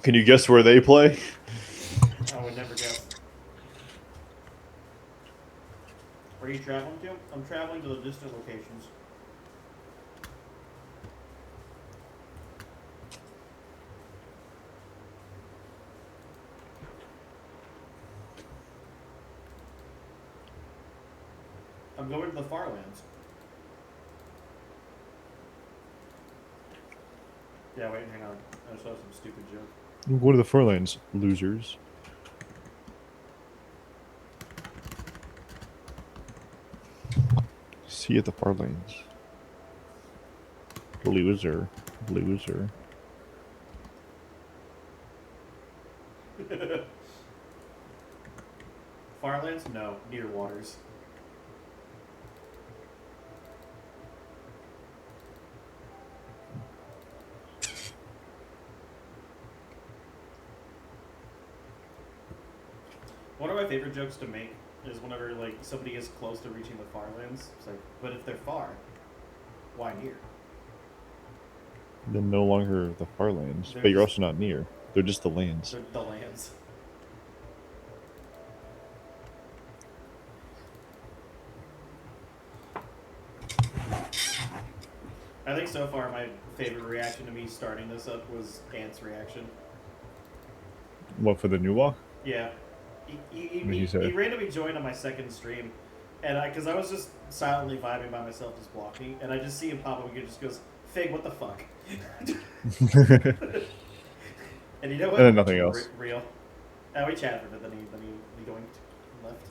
Can you guess where they play? I would never guess. Where are you traveling to? I'm traveling to the distant locations. I'm going to the far lands. Yeah, wait, hang on. I just saw some stupid joke. Go to the Furlands, losers. See you at the Farlands. Loser. Loser. Farlands? No, near waters. One of my favorite jokes to make is whenever like somebody is close to reaching the Farlands. It's like, but if they're far, why near? They're no longer the Farlands, but you're also not near. They're just the lands. They're the lands. I think so far my favorite reaction to me starting this up was Ant's reaction. What, for the new walk? Yeah. What did he say? He randomly joined on my second stream, and because I was just silently vibing by myself, just walking, and I just see him pop up and he just goes, "Fig, what the fuck?" And you know what? And then nothing else. Real. We chatted for a bit, then he going left.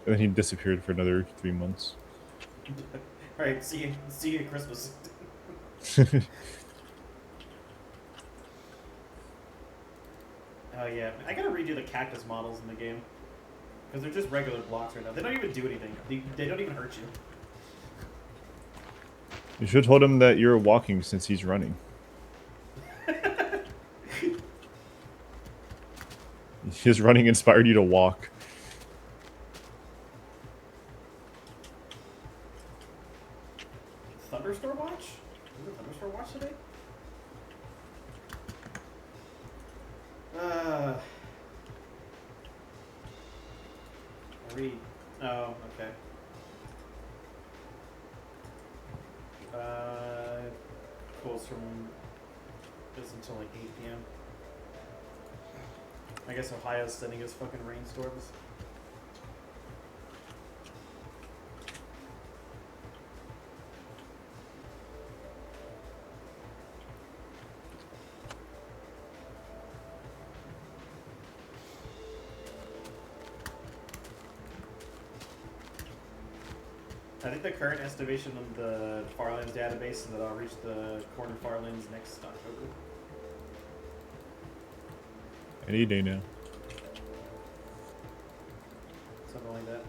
And then he disappeared for another 3 months. All right, see you at Christmas. Oh yeah, I gotta redo the cactus models in the game. Because they're just regular blocks right now. They don't even do anything. They don't even hurt you. You should have told him that you're walking since he's running. His running inspired you to walk. Thunderstorm watch? Is it Thunderstorm watch today? Read. Oh, okay. Close from this until like 8 p.m. I guess Ohio's sending us fucking rainstorms. I think the current estimation of the Farlands database is that I'll reach the corner Farlands next October. Any day now. Something like that.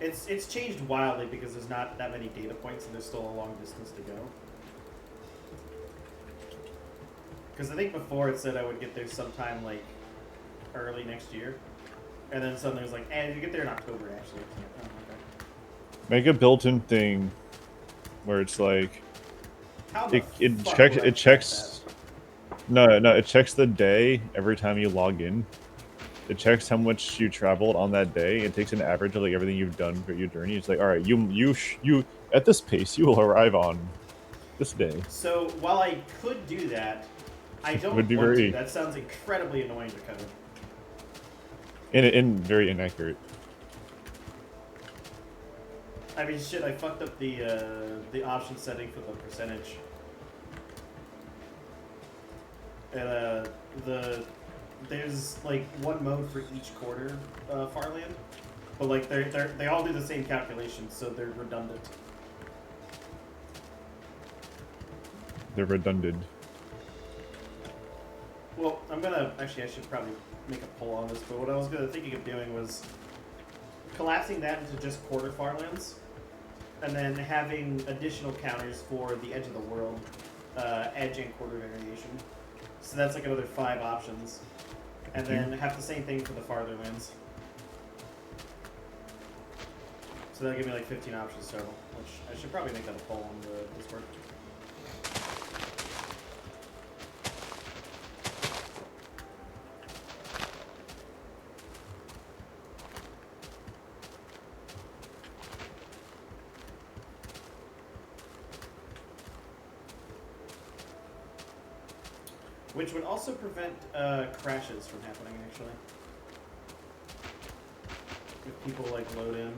It's changed wildly because there's not that many data points and there's still a long distance to go. Because I think before it said I would get there sometime like early next year. And then suddenly it was like, you get there in October actually. Oh, okay. Make a built-in thing where it's like How the it fuck checks would I it checks no it checks the day every time you log in, It checks how much you traveled on that day. It takes an average of like everything you've done for your journey. It's like, all right, you at this pace, you will arrive on this day. So while I could do that, I It don't would be want very to. That sounds incredibly annoying to code. and very inaccurate. I mean, shit, I fucked up the option setting for the percentage. And there's like one mode for each quarter farland, but like they all do the same calculations, so they're redundant. They're redundant. Well, I should probably make a poll on this, but what I was thinking of doing was collapsing that into just quarter farlands, and then having additional counters for the edge of the world, edge and quarter variation. So that's like another 5 options. And then have the same thing for the farther lands. So that'll give me like 15 options total, which I should probably make that a poll on the Discord. Which would also prevent crashes from happening, actually. If people like load in,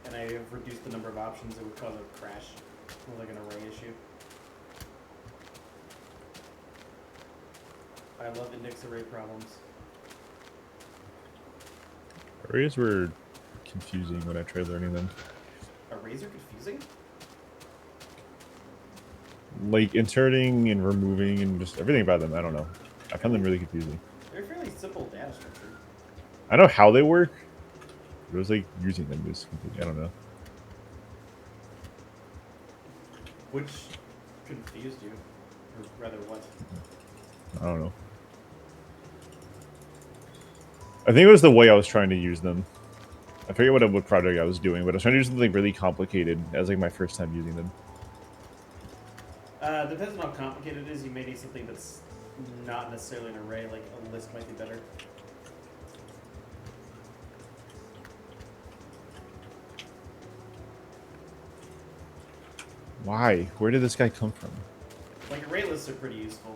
and I have reduced the number of options, it would cause a crash, or like an array issue. I love index array problems. Arrays were confusing when I tried learning them. Arrays are confusing? Like inserting and removing and just everything about them. I don't know. I found them really confusing. They're fairly simple data structure. I know how they work. But it was like using them is confusing. I don't know. Which confused you? Or rather, what? I don't know. I think it was the way I was trying to use them. I forget what project I was doing, but I was trying to do something really complicated as like my first time using them. Depends on how complicated it is. You may need something that's not necessarily an array, like a list might be better. Why? Where did this guy come from? Like array lists are pretty useful.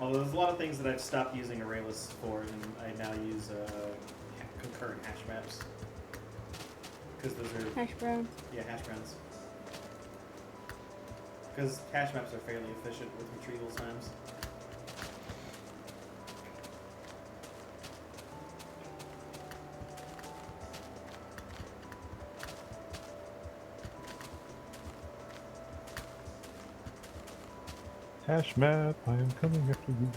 Although there's a lot of things that I've stopped using array lists for, and I now use concurrent hash maps. Because those are... Hash brown. Yeah, hash browns. Because hash maps are fairly efficient with retrieval times. Hash map, I am coming after you.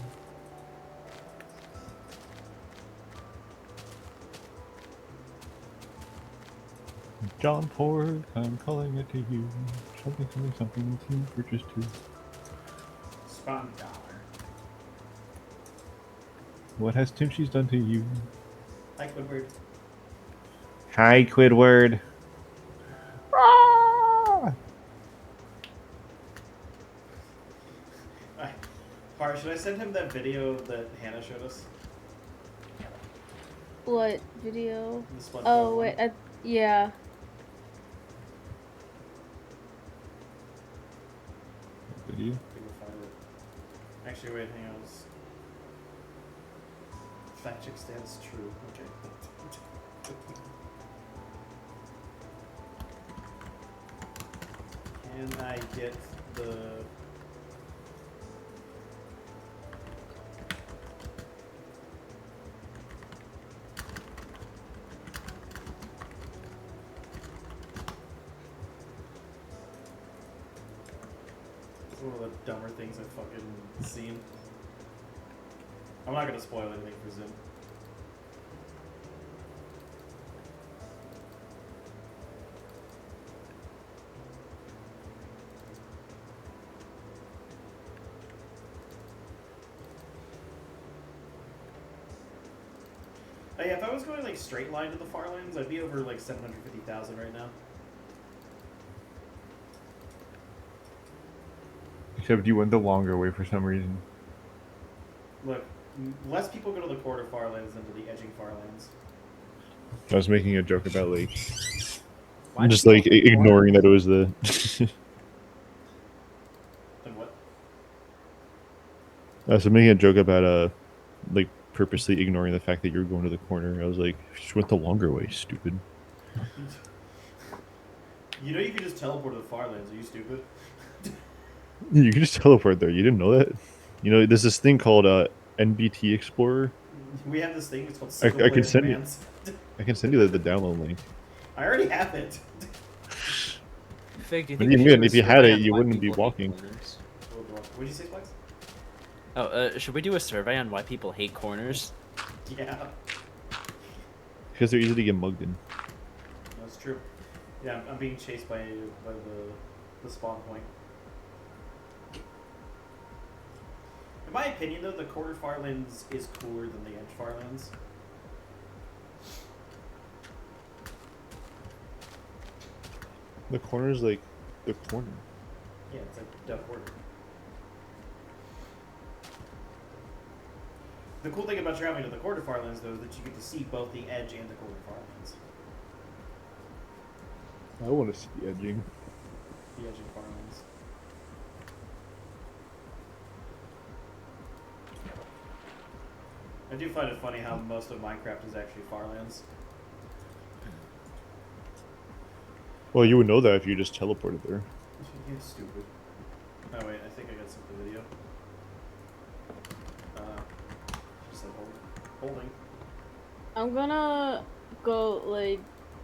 John Ford, I'm calling it to you. Something to purchase too. Spawn dollar. What has Timshi's done to you? Hi, Quidward. Hi, Quidward. Har, should I send him that video that Hannah showed us? What video? The SpongeBob Oh, one? wait. Yeah. Video? I think we'll find it. Actually, wait, hang on. Fact check stands true. Okay. Can I get the... It's one of the dumber things I've fucking seen. I'm not gonna spoil anything for Zoom. Oh yeah, if I was going like straight line to the Farlands, I'd be over like 750,000 right now. Except you went the longer way for some reason. Look, less people go to the quarter farlands than to the edging farlands. I was making a joke about like Why do just people like hate ignoring that it was the. Then what? I was making a joke about like purposely ignoring the fact that you're going to the corner. I was like, you just went the longer way, stupid. You know you can just teleport to the farlands. Are you stupid? You can just teleport there. You didn't know that? You know, there's this thing called NBT Explorer. We have this thing. It's called I single can player send you. commands. I can send you the download link. I already have it. Fig, do you What think do you we should mean? do a If you had survey it, on you why wouldn't be people hate walking. corners? What'd you say, Flex? Oh, should we do a survey on why people hate corners? Yeah, Because they're easy to get mugged in. that's true. Yeah, I'm being chased by the spawn point. In my opinion, though, the quarter farlands is cooler than the edge farlands. The corner's like the corner. Yeah, it's like Duck Order. The cool thing about traveling to the quarter farlands, though, is that you get to see both the edge and the quarter farlands. I want to see the edging. The edge and farlands. I do find it funny how most of Minecraft is actually farlands. Well, you would know that if you just teleported there. You're stupid. Oh wait, I think I got something video. Just like holding. I'm gonna go lay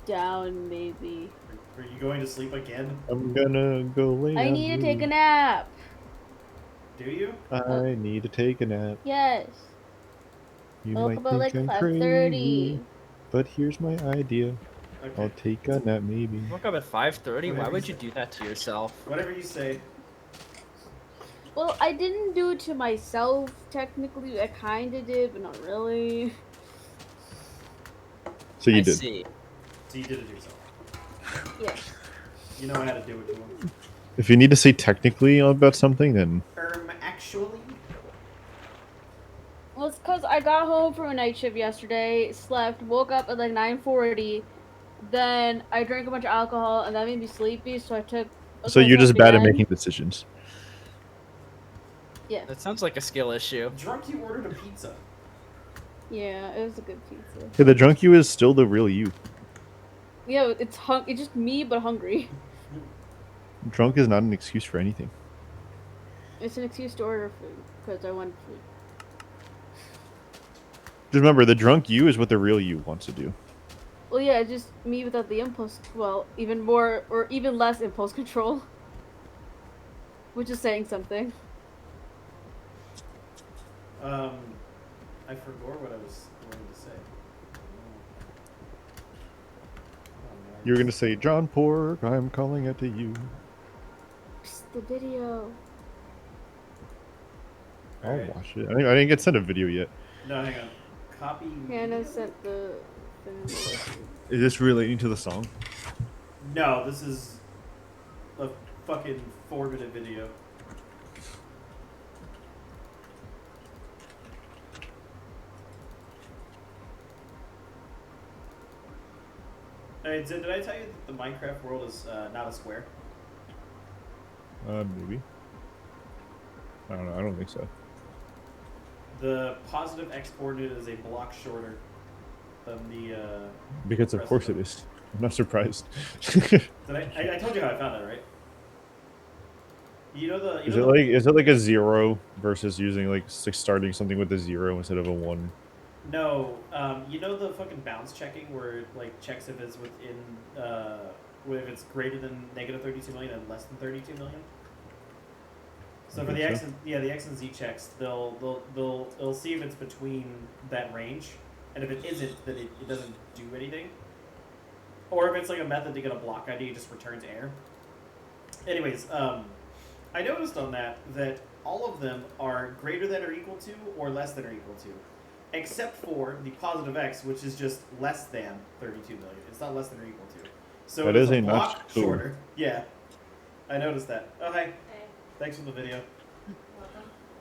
down, maybe. Are you going to sleep again? I'm gonna go lay I down need to take a blue. nap. Do you? I need to take a nap. Yes. You Woke might up at like think I'm 5:30. crazy, but here's my idea. Okay. I'll take a nap, maybe. Woke up at 5:30. Why Whatever would you you do that to yourself? Whatever you say. Well, I didn't do it to myself, technically. I kinda did, but not really. So you I did. see. So you did it yourself. Yes. You know how to do it to him. If you need to say technically about something, then Actually? Well, it's because I got home from a night shift yesterday, slept, woke up at like 9:40, then I drank a bunch of alcohol, and that made me sleepy, so I took... so I you're just slept bad at again. making decisions. Yeah. That sounds like a skill issue. Drunk, you ordered a pizza. Yeah, it was a good pizza. Yeah, the drunk you is still the real you. Yeah, it's just me, but hungry. Drunk is not an excuse for anything. It's an excuse to order food, because I want food. Just remember, the drunk you is what the real you wants to do. Well, yeah, it's just me without the impulse... Well, even more, or even less impulse control. Which is saying something. I forgot what I was going to say. You're gonna say, John Pork, I'm calling it to you. Psst, the video. I'll Alright. watch it. I didn't get sent a video yet. No, hang on. Copy. Hannah sent the thing. Is this relating to the song? No, this is a fucking 4-minute video. Alright, so did I tell you that the Minecraft world is not a square? Maybe. I don't know. I don't think so. The positive x coordinate is a block shorter than the. Because of rest course of it is. I'm not surprised. Did I told you how I found that, right? You know the. You Is know it like a 0 versus using like starting something with a 0 instead of a 1? No, you know the fucking bounce checking where it like checks if it's within, if it's greater than negative 32 million and less than 32 million. So I for the think X, so. the X and Z checks, they'll see if it's between that range, and if it isn't, then it doesn't do anything. Or if it's like a method to get a block ID, it just returns error. Anyways, I noticed on that all of them are greater than or equal to or less than or equal to. Except for the positive X, which is just less than 32 million. It's not less than or equal to. So That it is is a a notch block cooler. shorter. Yeah. I noticed that. Oh, hey. Thanks for the video.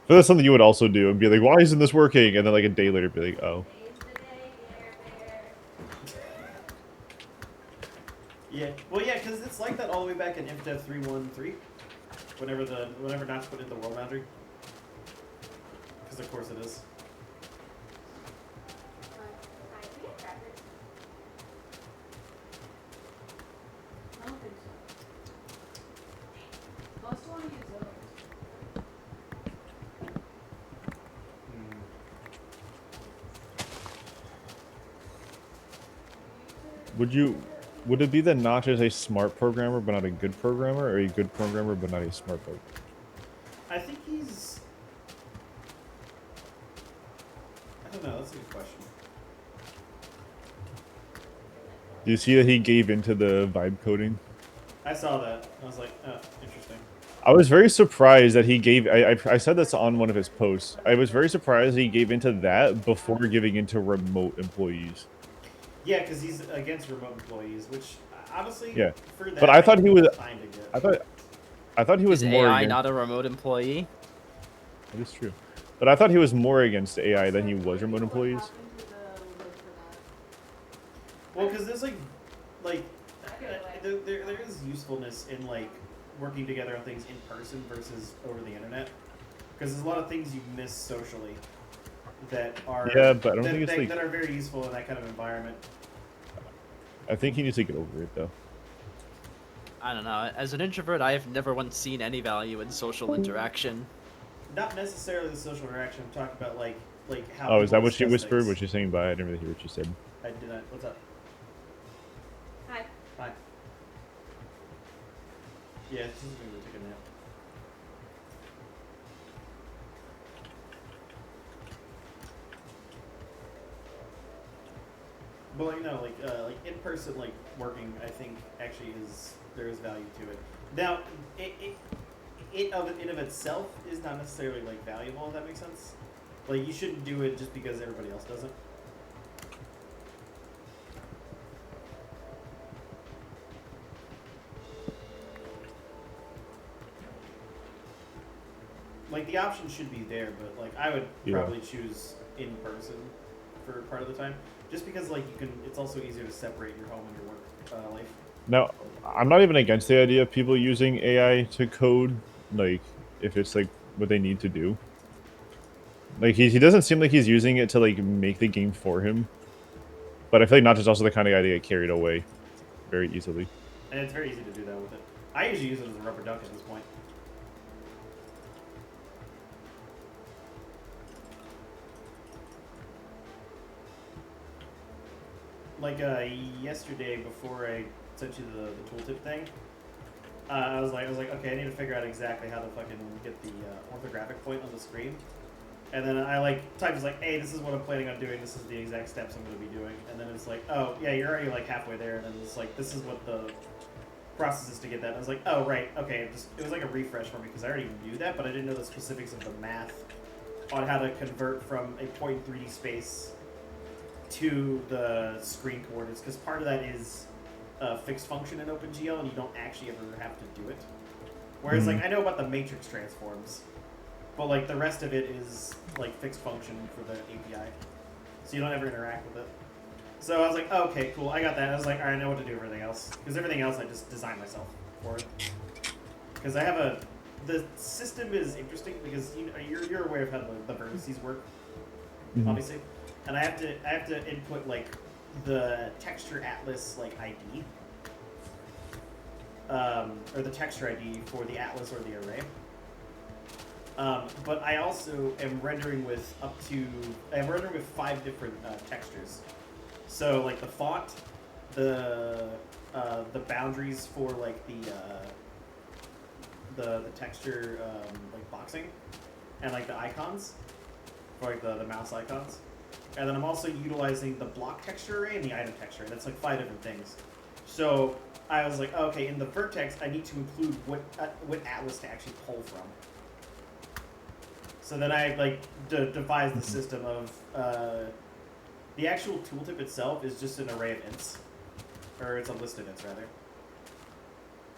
But that's something you would also do and be like, why isn't this working? And then like a day later be like, oh. Yeah. Well, yeah, because it's like that all the way back in InfDev 3.1.3. Whenever Notch put in the world boundary. Because of course it is. I don't think so. Unless you want to use those. Would it be that Notch is a smart programmer but not a good programmer, or a good programmer but not a smart programmer? I think he's... I don't know, that's a good question. Do you see that he gave into the vibe coding? I saw that. I was like, oh, interesting. I was very surprised that he gave... I said this on one of his posts. I was very surprised he gave into that before giving into remote employees. Yeah, because he's against remote employees, which honestly, Yeah. for that, But I thought he was... kind of good. I thought he was Is more AI against... not a remote employee? That is true. But I thought he was more against AI than he was remote employees. Well, because there's there is usefulness in like working together on things in person versus over the internet. Because there's a lot of things you miss socially that are But I don't think it's that are very useful in that kind of environment. I think he needs to get over it though. I don't know. As an introvert, I have never once seen any value in social interaction. Not necessarily the social interaction. I'm talking about like how. Oh, is that people what she discuss whispered? things. Was she saying bye? I didn't really hear what she said. I did not. What's up? Hi. Hi. Yeah, she's gonna take a nap. But like no, like in person, like working, I think actually there is value to it. Now, in of itself is not necessarily like valuable. If that makes sense. Like you shouldn't do it just because everybody else does it. Like the option should be there, but like I would probably choose in person for part of the time, just because like you can. It's also easier to separate your home and your work life. Now, I'm not even against the idea of people using AI to code, like if it's like what they need to do. Like he doesn't seem like he's using it to like make the game for him. But I feel like Notch is also the kind of guy to get carried away very easily. And it's very easy to do that with it. I usually use it as a rubber duck at this point. Like yesterday, before I sent you the tooltip thing, I was like, okay, I need to figure out exactly how to fucking get the orthographic point on the screen. And then I like typed like, hey, this is what I'm planning on doing. This is the exact steps I'm going to be doing. And then it's like, oh yeah, you're already like halfway there. And then it's like, this is what the process is to get that. And I was like, oh right, okay. It was like a refresh for me because I already knew that, but I didn't know the specifics of the math on how to convert from a point 3D space to the screen coordinates, because part of that is a fixed function in OpenGL, and you don't actually ever have to do it. Whereas, like, I know about the matrix transforms, but like the rest of it is like fixed function for the API, so you don't ever interact with it. So I was like, oh, okay, cool, I got that. I was like, all right, I know what to do with everything else, because everything else I just designed myself for it. Because I have the system is interesting because you're aware of how the vertices work, obviously. And I have to input like the texture atlas like ID, or the texture ID for the atlas or the array. But I also am rendering with 5 different textures. So like the font, the boundaries for like the texture like boxing, and like the icons for like the mouse icons. And then I'm also utilizing the block texture array and the item texture. That's like 5 different things. So I was like, oh, okay, in the vertex, I need to include what atlas to actually pull from. So then I like devised the system of the actual tooltip itself is just an array of ints, or it's a list of ints rather.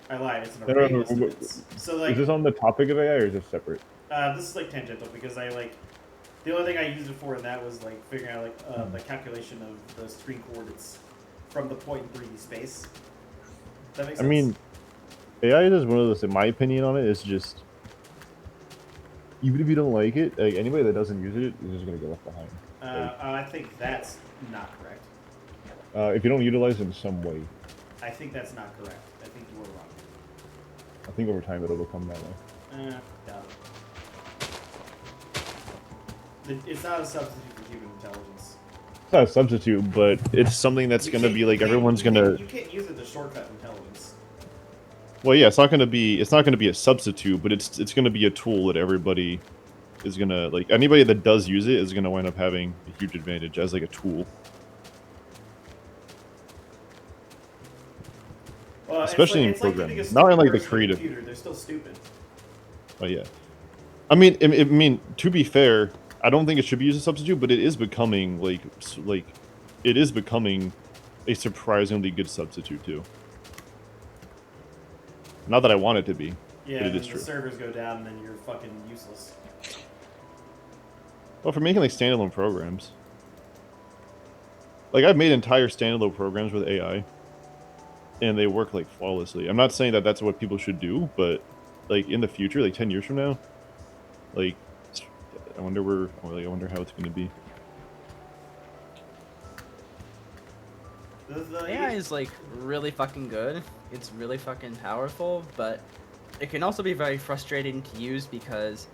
I lied. It's an No, array no, list of no, bits. So Is like, this on the topic of AI or is this separate? this is like tangential because I like the only thing I used it for in that was like figuring out like the calculation of the string coordinates from the point in 3D space. Does that make sense? I mean, AI is one of those. In my opinion on it is just, even if you don't like it, like anybody that doesn't use it is just gonna get left behind. I think that's not correct. If you don't utilize it in some way, I think that's not correct. I think you were wrong. I think over time it'll become that way. Doubt it. It's not a substitute for human intelligence. It's not a substitute, but it's something that's gonna be like everyone's gonna. You can't use it to shortcut intelligence. Well, yeah, it's not gonna be a substitute, but it's gonna be a tool that everybody is gonna like. Anybody that does use it is gonna wind up having a huge advantage as like a tool. Well, Especially it's in like programming, using a not in stupid like the person creative. computer. They're still stupid. Oh yeah, I mean, to be fair, I don't think it should be used as a substitute, but it is becoming it is becoming a surprisingly good substitute too. Not that I want it to be, Yeah, but it and is then true. the servers go down, and then you're fucking useless. Well, for making like standalone programs, like I've made entire standalone programs with AI, and they work like flawlessly. I'm not saying that that's what people should do, but like in the future, like 10 years from now, like I wonder I wonder how it's going to be. AI is like really fucking good. It's really fucking powerful, but it can also be very frustrating to use because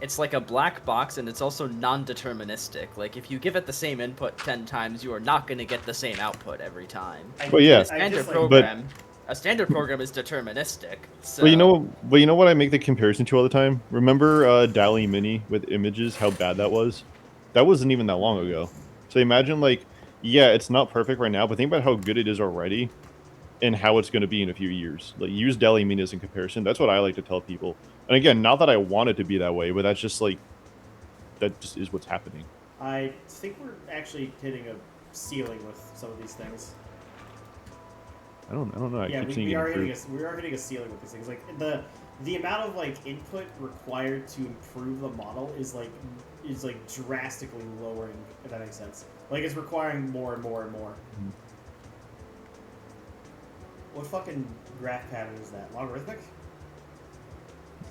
it's like a black box and it's also non-deterministic. Like if you give it the same input 10 times, you are not going to get the same output every time. But yeah, A standard like- program, a standard program is deterministic. So But you know what I make the comparison to all the time? Remember DALL-E Mini with images, how bad that was? That wasn't even that long ago. So imagine like, yeah, it's not perfect right now, but think about how good it is already and how it's going to be in a few years. Like use DALL-E Mini as a comparison. That's what I like to tell people. And again, not that I want it to be that way, but that's just like, that just is what's happening. I think we're actually hitting a ceiling with some of these things. I don't know. I Yeah, keep seeing we it are improve. hitting a ceiling with these things. Like the amount of like input required to improve the model is like drastically lowering. If that makes sense. Like it's requiring more and more and more. Mhm. What fucking graph pattern is that? Logarithmic?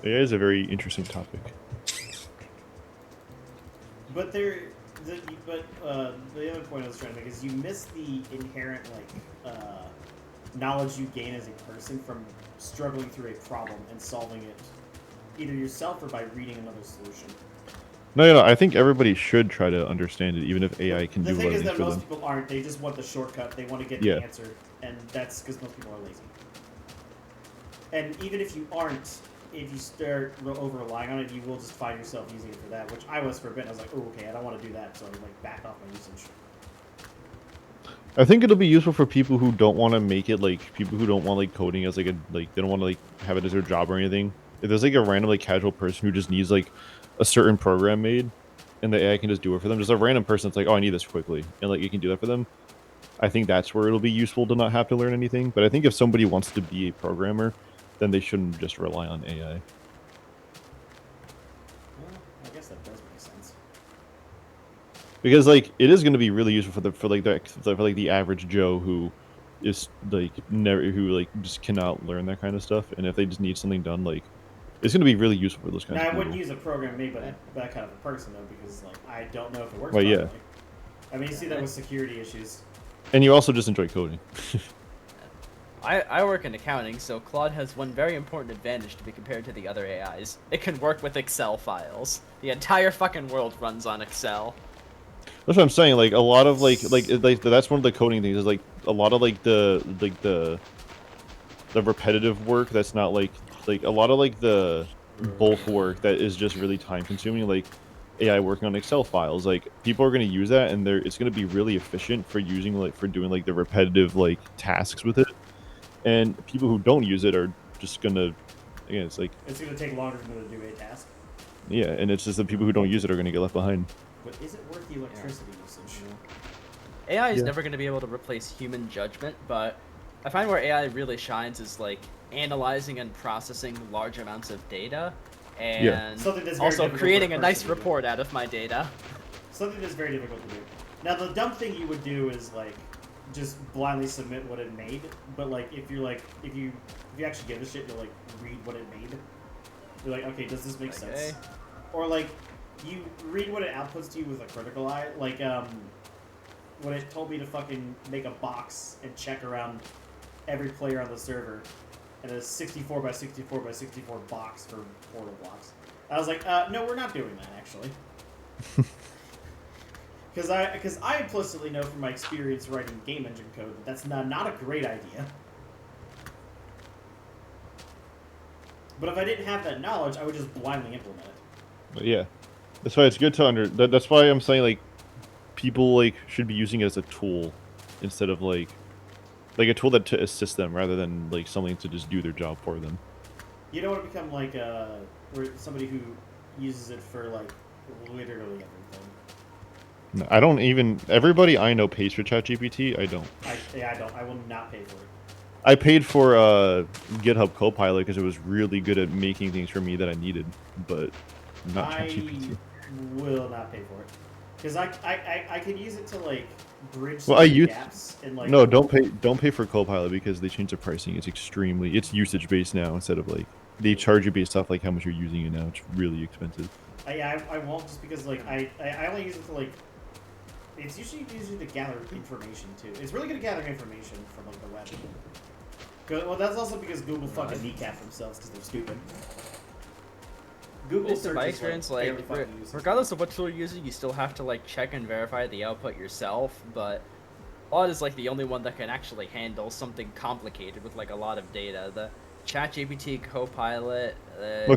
AI is a very interesting topic. But the other point I was trying to make is you miss the inherent knowledge you gain as a person from struggling through a problem and solving it either yourself or by reading another solution. No, I think everybody should try to understand it, even if AI can The do thing what is it that for most them. people aren't. They just want the shortcut. They want to get Yeah. the answer, and that's because most people are lazy. And even if you aren't, if you start over relying on it, you will just find yourself using it for that. Which I was for a bit. I was like, oh, okay, I don't want to do that, so I like back off my usage. I think it'll be useful for people who don't want to make it like people who don't want like coding as like they don't want to like have it as their job or anything. If there's like a random like casual person who just needs like a certain program made, and the AI can just do it for them, just a random person that's like, oh, I need this quickly, and like it can do that for them. I think that's where it'll be useful to not have to learn anything. But I think if somebody wants to be a programmer, then they shouldn't just rely on AI. Well, I guess that does make sense. Because like it is going to be really useful for the average Joe who is like just cannot learn that kind of stuff, and if they just need something done, like it's going to be really useful for those kinds Now, of I wouldn't people. use a program made by that kind of a person though, because like I don't know if it works. Well, yeah. properly. I mean, you see that with security issues. And you also just enjoy coding. I work in accounting, so Claude has one very important advantage to be compared to the other AIs. It can work with Excel files. The entire fucking world runs on Excel. That's what I'm saying. Like a lot of like that's one of the coding things is like a lot of like the repetitive work that's not like a lot of like the bulk work that is just really time consuming, like AI working on Excel files. Like people are going to use that, and it's going to be really efficient for doing like the repetitive like tasks with it. And people who don't use it are just going to, again, it's like, It's going to take longer for them to do a task. yeah, and it's just the people who don't use it are going to get left behind. But is it worth the electricity usage? AI is Yeah. never going to be able to replace human judgment, but I find where AI really shines is like analyzing and processing large amounts of data, and Something that's very also difficult for creating a a nice person to do. report out of my data. Something that's very difficult to do. Now, the dumb thing you would do is like just blindly submit what it made. But like, if you actually give a shit, you'll like read what it made. You're like, okay, does this make sense? Or like, you read what it outputs to you with a critical eye. Like when it told me to fucking make a box and check around every player on the server, and a 64 by 64 by 64 box for portal blocks. I was like, no, we're not doing that actually. Because I implicitly know from my experience writing game engine code that that's not a great idea. But if I didn't have that knowledge, I would just blindly implement it. But yeah, that's why it's good to that's why I'm saying like people like should be using it as a tool instead of like a tool that to assist them rather than like something to just do their job for them. You don't want to become like somebody who uses it for like literally everything. No, I don't even. Everybody I know pays for ChatGPT. I don't. I don't. I will not pay for it. I paid for GitHub Copilot because it was really good at making things for me that I needed, but not ChatGPT. I will not pay for it because I can use it to like bridge Well, gaps and like. No, don't pay for Copilot because they changed the pricing. It's usage based now instead of like they charge you based off like how much you're using it now. It's really expensive. I won't just because like I only use it to like. It's usually to gather information too. It's really good at gathering information from like the web. Well, that's also because Google fucking kneecap themselves because they're stupid. Google search In my is experience, like regardless of what tool you're using, you still have to like check and verify the output yourself. But Claude is like the only one that can actually handle something complicated with like a lot of data. The ChatGPT, Copilot,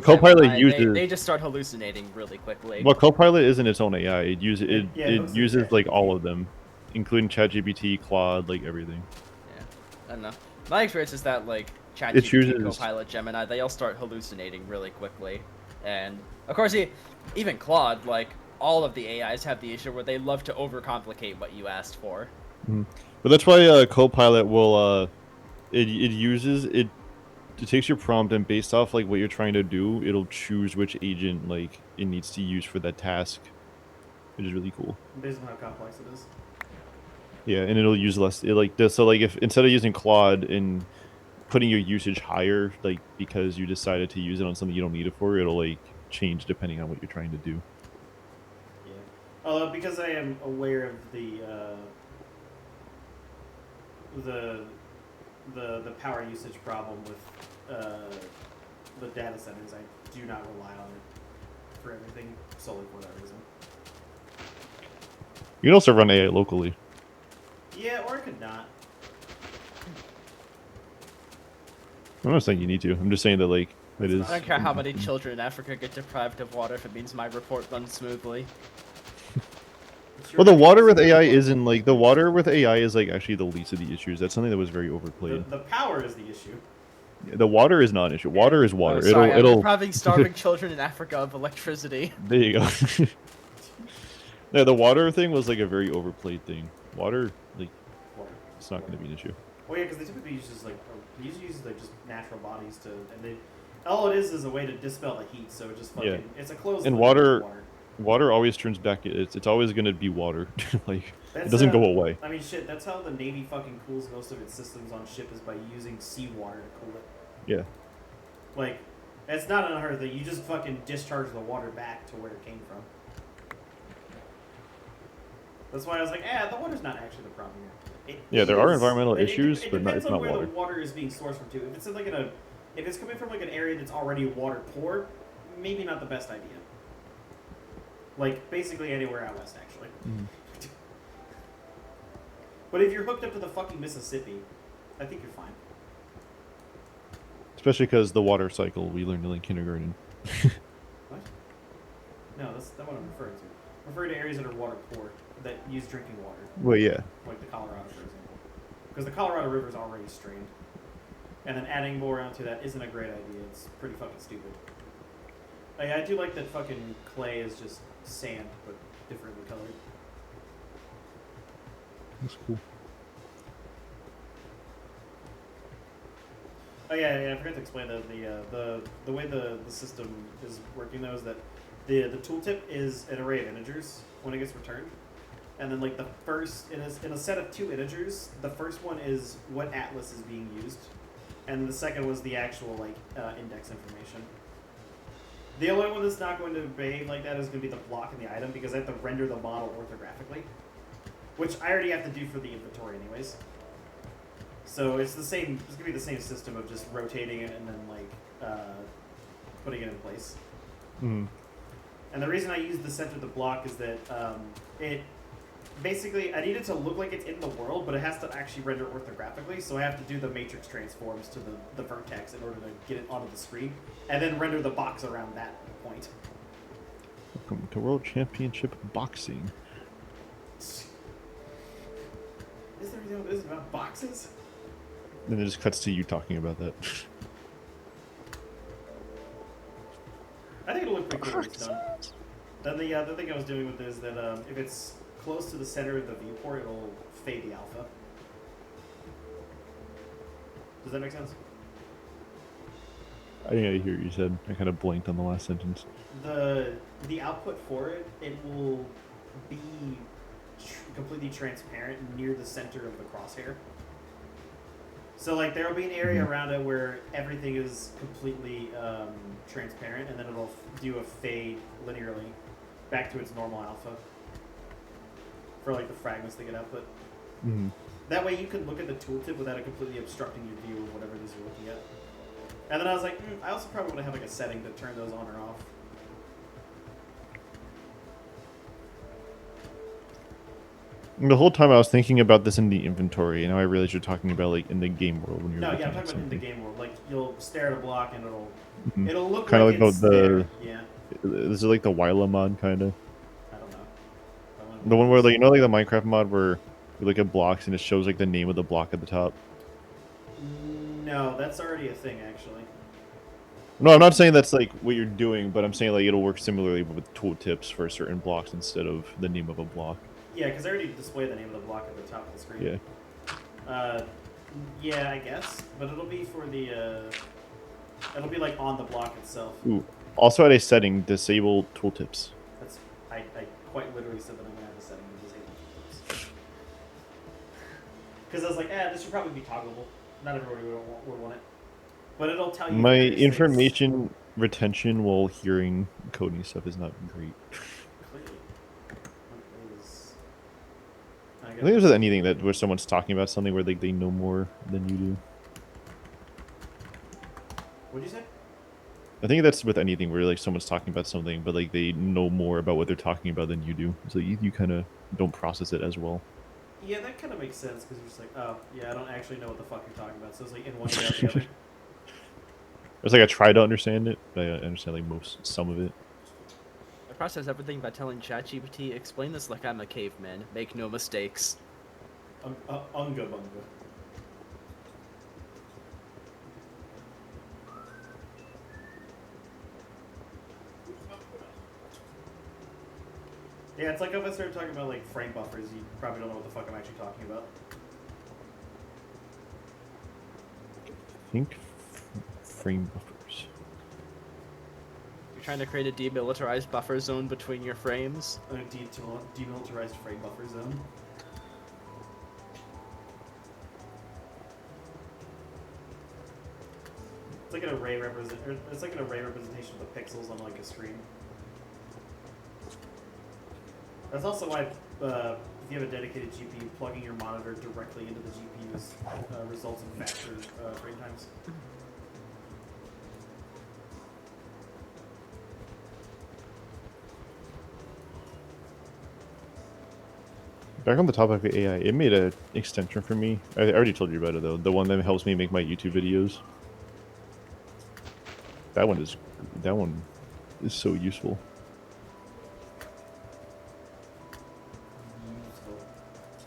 Copilot Gemini, they just start hallucinating really quickly. Well, Copilot isn't its own AI. It uses like all of them, including ChatGPT, Claude, like everything. Yeah, I don't know. My experience is that like ChatGPT, Copilot, Gemini, they all start hallucinating really quickly, and of course, even Claude, like all of the AIs have the issue where they love to overcomplicate what you asked for. Mm-hmm. But that's why Copilot will it takes your prompt and based off like what you're trying to do, it'll choose which agent like it needs to use for that task, which is really cool. Based on how complex it is. Yeah, and it'll use less. So like if instead of using Claude and putting your usage higher, like because you decided to use it on something you don't need it for, it'll like change depending on what you're trying to do. Yeah, because I am aware of the power usage problem with the data centers. I do not rely on it for everything solely for that reason. You can also run AI locally. Yeah, or I could not. I'm not saying you need to. I'm just saying that like it is. I don't care how many children in Africa get deprived of water if it means my report runs smoothly. Well, the water with AI isn't like the water with AI is like actually the least of the issues. That's something that was very overplayed. The power is the issue. The water is not an issue. Water is water. Oh, sorry, I'm depriving starving children in Africa of electricity. There you go. Yeah, the water thing was like a very overplayed thing. Water, like, it's not going to be an issue. Well, yeah, because they typically use just like just natural bodies to, and they all it is a way to dispel the heat. So it just fucking it's a closed. And water always turns back. It's always going to be water. Like it doesn't go away. I mean, shit. That's how the Navy fucking cools most of its systems on ship is by using seawater to cool it. Yeah. Like, it's not an unheard thing. You just fucking discharge the water back to where it came from. That's why I was like, the water's not actually the problem here. There are environmental issues, but it's not water. It depends on where the water is being sourced from too. If it's in like if it's coming from like an area that's already water poor, maybe not the best idea. Like basically anywhere out west, actually. Mm-hmm. But if you're hooked up to the fucking Mississippi, I think you're fine. Especially because the water cycle we learned in kindergarten. What? No, that's not what I'm referring to. I'm referring to areas that are water poor that use drinking water. Well, yeah. Like the Colorado, for example. Because the Colorado River is already strained. And then adding more onto that isn't a great idea. It's pretty fucking stupid. I do like that fucking clay is just sand, but differently colored. That's cool. Oh yeah, I forgot to explain that the way the system is working though is that the tooltip is an array of integers when it gets returned, and then like the first in a set of 2 integers, the first one is what atlas is being used, and the second was the actual like index information. The only one that's not going to behave like that is going to be the block and the item because I have to render the model orthographically, which I already have to do for the inventory anyways. So it's the same. It's gonna be the same system of just rotating it and then like putting it in place. Mm. And the reason I use the center of the block is that it basically I need it to look like it's in the world, but it has to actually render orthographically. So I have to do the matrix transforms to the vertex in order to get it onto the screen, and then render the box around that point. Welcome to World Championship Boxing. Is there anything that is about boxes? Then it just cuts to you talking about that. I think it'll look pretty cool when it's done. Then the other thing I was doing with this is that if it's close to the center of the viewport, it'll fade the alpha. Does that make sense? I didn't hear what you said. I kind of blanked on the last sentence. The output for it will be completely transparent near the center of the crosshair. So like there will be an area around it where everything is completely transparent, and then it'll do a fade linearly back to its normal alpha for like the fragments that get output. Mm-hmm. That way you can look at the tooltip without it completely obstructing your view of whatever it is you're looking at. And then I was like, I also probably want to have like a setting to turn those on or off. The whole time I was thinking about this in the inventory, and now I realize you're talking about like in the game world when you're. No, looking yeah, I'm at talking about in the something. game world. Like you'll stare at a block and Mhm. it'll look Kinda like like it's the there. Yeah. Is it like the Wyla mod kind of? I don't know. The one where like like the Minecraft mod where you look at blocks and it shows like the name of the block at the top. No, that's already a thing actually. No, I'm not saying that's like what you're doing, but I'm saying like it'll work similarly with tooltips for certain blocks instead of the name of a block. Yeah, because I already displayed the name of the block at the top of the screen. Yeah. Yeah, I guess, but it'll be for the. It'll be like on the block itself. Ooh. Also, at a setting, disable tooltips. That's I quite literally said that I'm gonna have a setting to disable tooltips. Because I was like, this should probably be toggleable. Not everybody would want it, but it'll tell you. My various information retention while hearing coding stuff is not great. Clearly. What is... I think there's anything that where someone's talking about something where like they know more than you do. What'd you say? I think that's with anything where like someone's talking about something, but like they know more about what they're talking about than you do. So you kind of don't process it as well. Yeah, that kind of makes sense because you're just like, oh, yeah, I don't actually know what the fuck you're talking about. So it's like in one ear out the other. It's like I try to understand it, but I understand like some of it. I process everything by telling ChatGPT, explain this like I'm a caveman. Make no mistakes. Unga bunga. Yeah, it's like if I started talking about like frame buffers, you probably don't know what the fuck I'm actually talking about. I think frame buffers. You're trying to create a demilitarized buffer zone between your frames. A demilitarized frame buffer zone. It's like an array it's like an array representation of the pixels on like a screen. That's also why, if you have a dedicated GPU, plugging your monitor directly into the GPU results in faster frame times. Back on the topic of AI, it made an extension for me. I already told you about it though. The one that helps me make my YouTube videos. That one is so useful.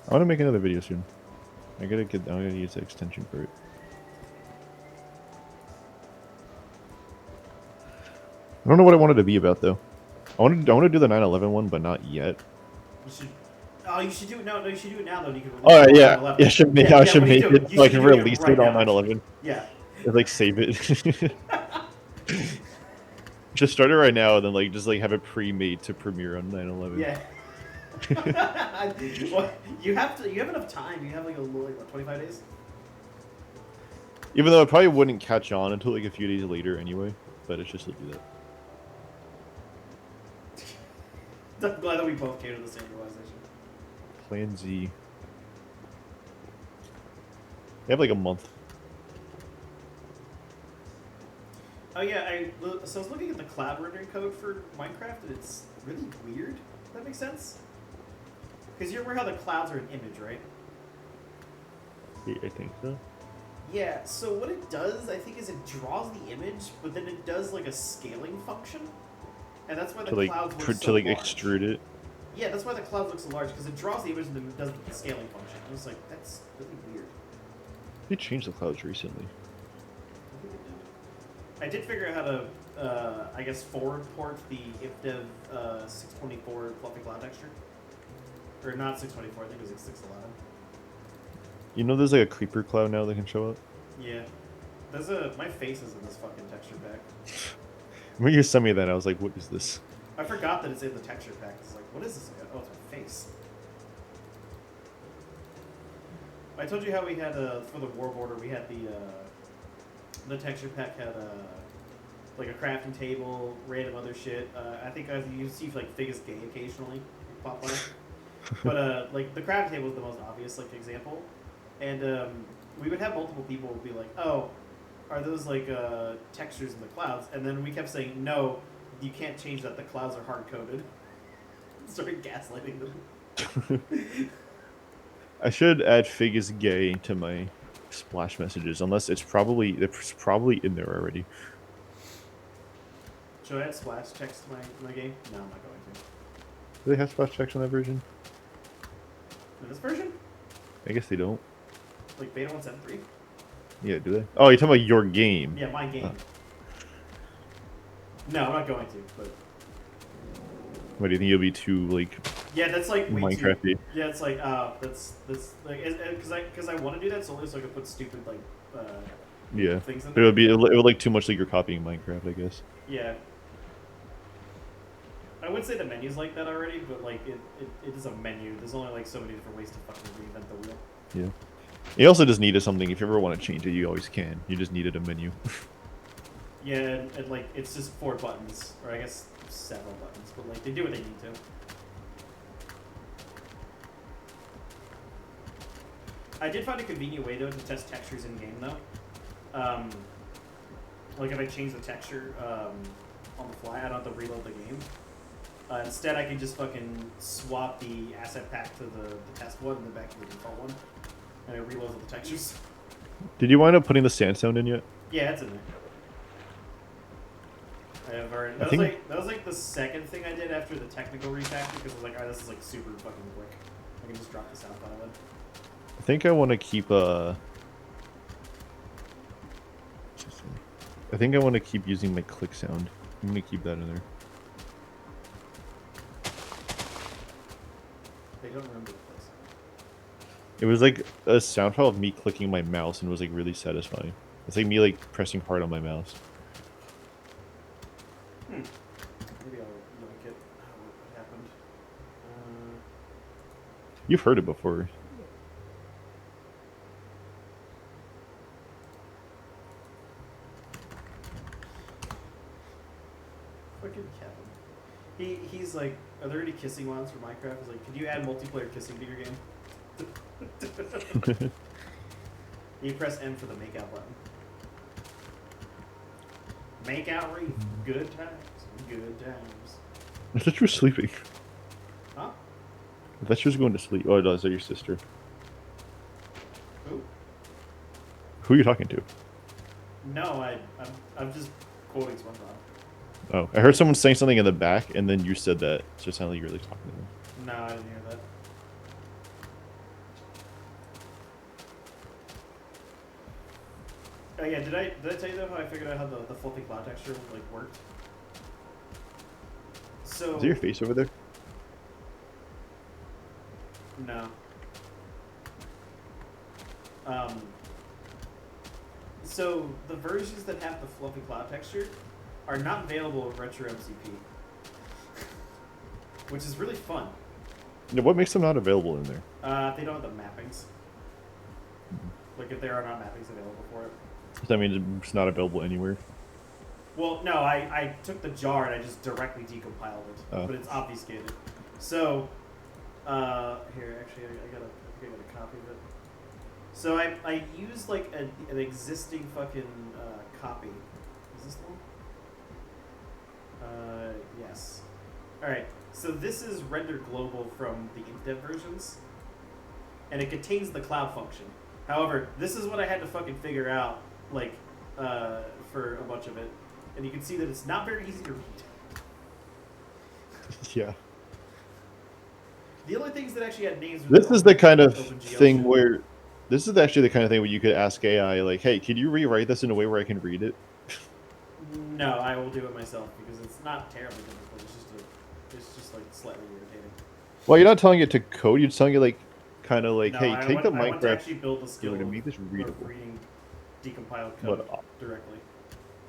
I want to make another video soon. I'm gonna use the extension for it. I don't know what I wanted to be about though. I want to do the 9/11 one, but not yet. You should. Oh, you should do it now. No, you should do it now though. You can. Oh yeah, I should make when it you so I do can it release right it on now. 9/11. Yeah, Like save it. Just start it right now, and then like just like have it pre-made to premiere on 9/11. Yeah. Well, you have enough time. You have like like what, 25 days? Even though it probably wouldn't catch on until like a few days later anyway, but it's just to do that. I'm glad that we both came to the same realization. Plan Z. They have like a month. Oh yeah, so I was looking at the cloud rendering code for Minecraft, and it's really weird. Does that make sense? Because you're aware how the clouds are an image, right? Yeah, I think so. Yeah, so what it does, I think, is it draws the image, but then it does like a scaling function, and that's why the clouds look so large. Extrude it. Yeah, that's why the clouds look so large, because it draws the image and then does the scaling function. I was like, that's really weird. They changed the clouds recently. I did figure out how to, I guess, forward port the ifdev 624 fluffy cloud texture. Or not 624, I think it was like 611. You know there's like a creeper cloud now that can show up? Yeah. My face is in this fucking texture pack. When you sent me that, I was like, what is this? I forgot that it's in the texture pack. It's like, what is this? Oh, it's my face. I told you how we had, for the war border, we had the texture pack had like a crafting table, random other shit. I think you see like Fig is gay occasionally pop by. But like the crafting table is the most obvious like example. And we would have multiple people be like, oh, are those like textures in the clouds? And then we kept saying, no, you can't change that. The clouds are hard-coded. Started gaslighting them. I should add Fig is gay to my splash messages, unless it's probably in there already. Should I add splash checks to my game? No, I'm not going to. Do they have splash checks on that version? In this version? I guess they don't. Like beta 173? Yeah, do they? Oh, you're talking about your game. Yeah, my game. No, I'm not going to, but... What, do you think you'll be too, like... Yeah, that's like way Minecraft-y? too... Yeah, it's like, that's like... Because I want to do that solely so I can put stupid, like, yeah. things in But there. it would like too much like you're copying Minecraft, I guess. Yeah. I would say the menu's like that already, but like it is a menu. There's only like so many different ways to fucking reinvent the wheel. Yeah. You also just needed something. If you ever want to change it, you always can. You just needed a menu. Yeah, and like it's just 4 buttons, or I guess several buttons, but like they do what they need to. I did find a convenient way though to test textures in game though. Like if I change the texture on the fly, I don't have to reload the game. Instead, I can just fucking swap the asset pack to the test one and then back to the default one, and it reloads all the textures. Did you wind up putting the sandstone in yet? Yeah, it's in there. I have already. That was like the second thing I did after the technical refactor because I was like, alright, this is like super fucking quick. I can just drop this out of it. I think I want to keep I think I want to keep using my click sound. I'm gonna keep that in there. They don't remember the place. It was like a sound file of me clicking my mouse and it was like really satisfying. It's like me like pressing hard on my mouse. Maybe I'll look at what happened. You've heard it before. Fucking Kevin. He's like, are there any kissing ones for Minecraft? He's like, could you add multiplayer kissing to your game? You press M for the makeout button. Make out reef. Good times. Good times. I thought you were sleeping. Huh? I thought she was going to sleep. Oh, no, is that your sister? Who? Who are you talking to? No, I'm just quoting SpongeBob. Oh, I heard someone saying something in the back, and then you said that, so it sounded like you were really talking to them. No, I didn't hear that. Oh yeah, did I tell you though how I figured out how the fluffy cloud texture like worked? So Is that your face over there? So the versions that have the fluffy cloud texture are not available in Retro MCP, which is really fun. Yeah, what makes them not available in there? They don't have the mappings. Like if there are not mappings available for it. Does that mean it's not available anywhere? Well, no, I took the jar and I just directly decompiled it, Oh. but it's obfuscated. So, here, actually, I think I got a copy of it. So I used like an existing fucking copy. Is this the one? Yes. All right. So this is render global from the InkDev versions, and it contains the cloud function. However, this is what I had to fucking figure out, like, for a bunch of it, and you can see that it's not very easy to read. Yeah. The only things that actually had names. This is the kind of OpenGL thing shit. where, this is actually the kind of thing where you could ask AI, like, hey, could you rewrite this in a way where I can read it? No, I will do it myself because it's not terribly difficult. It's just like slightly irritating. Well, you're not telling it to code. You're telling it like, kind of like, No, hey, I take the want to Minecraft actually build the skill to make this of readable, reading decompiled code What? directly.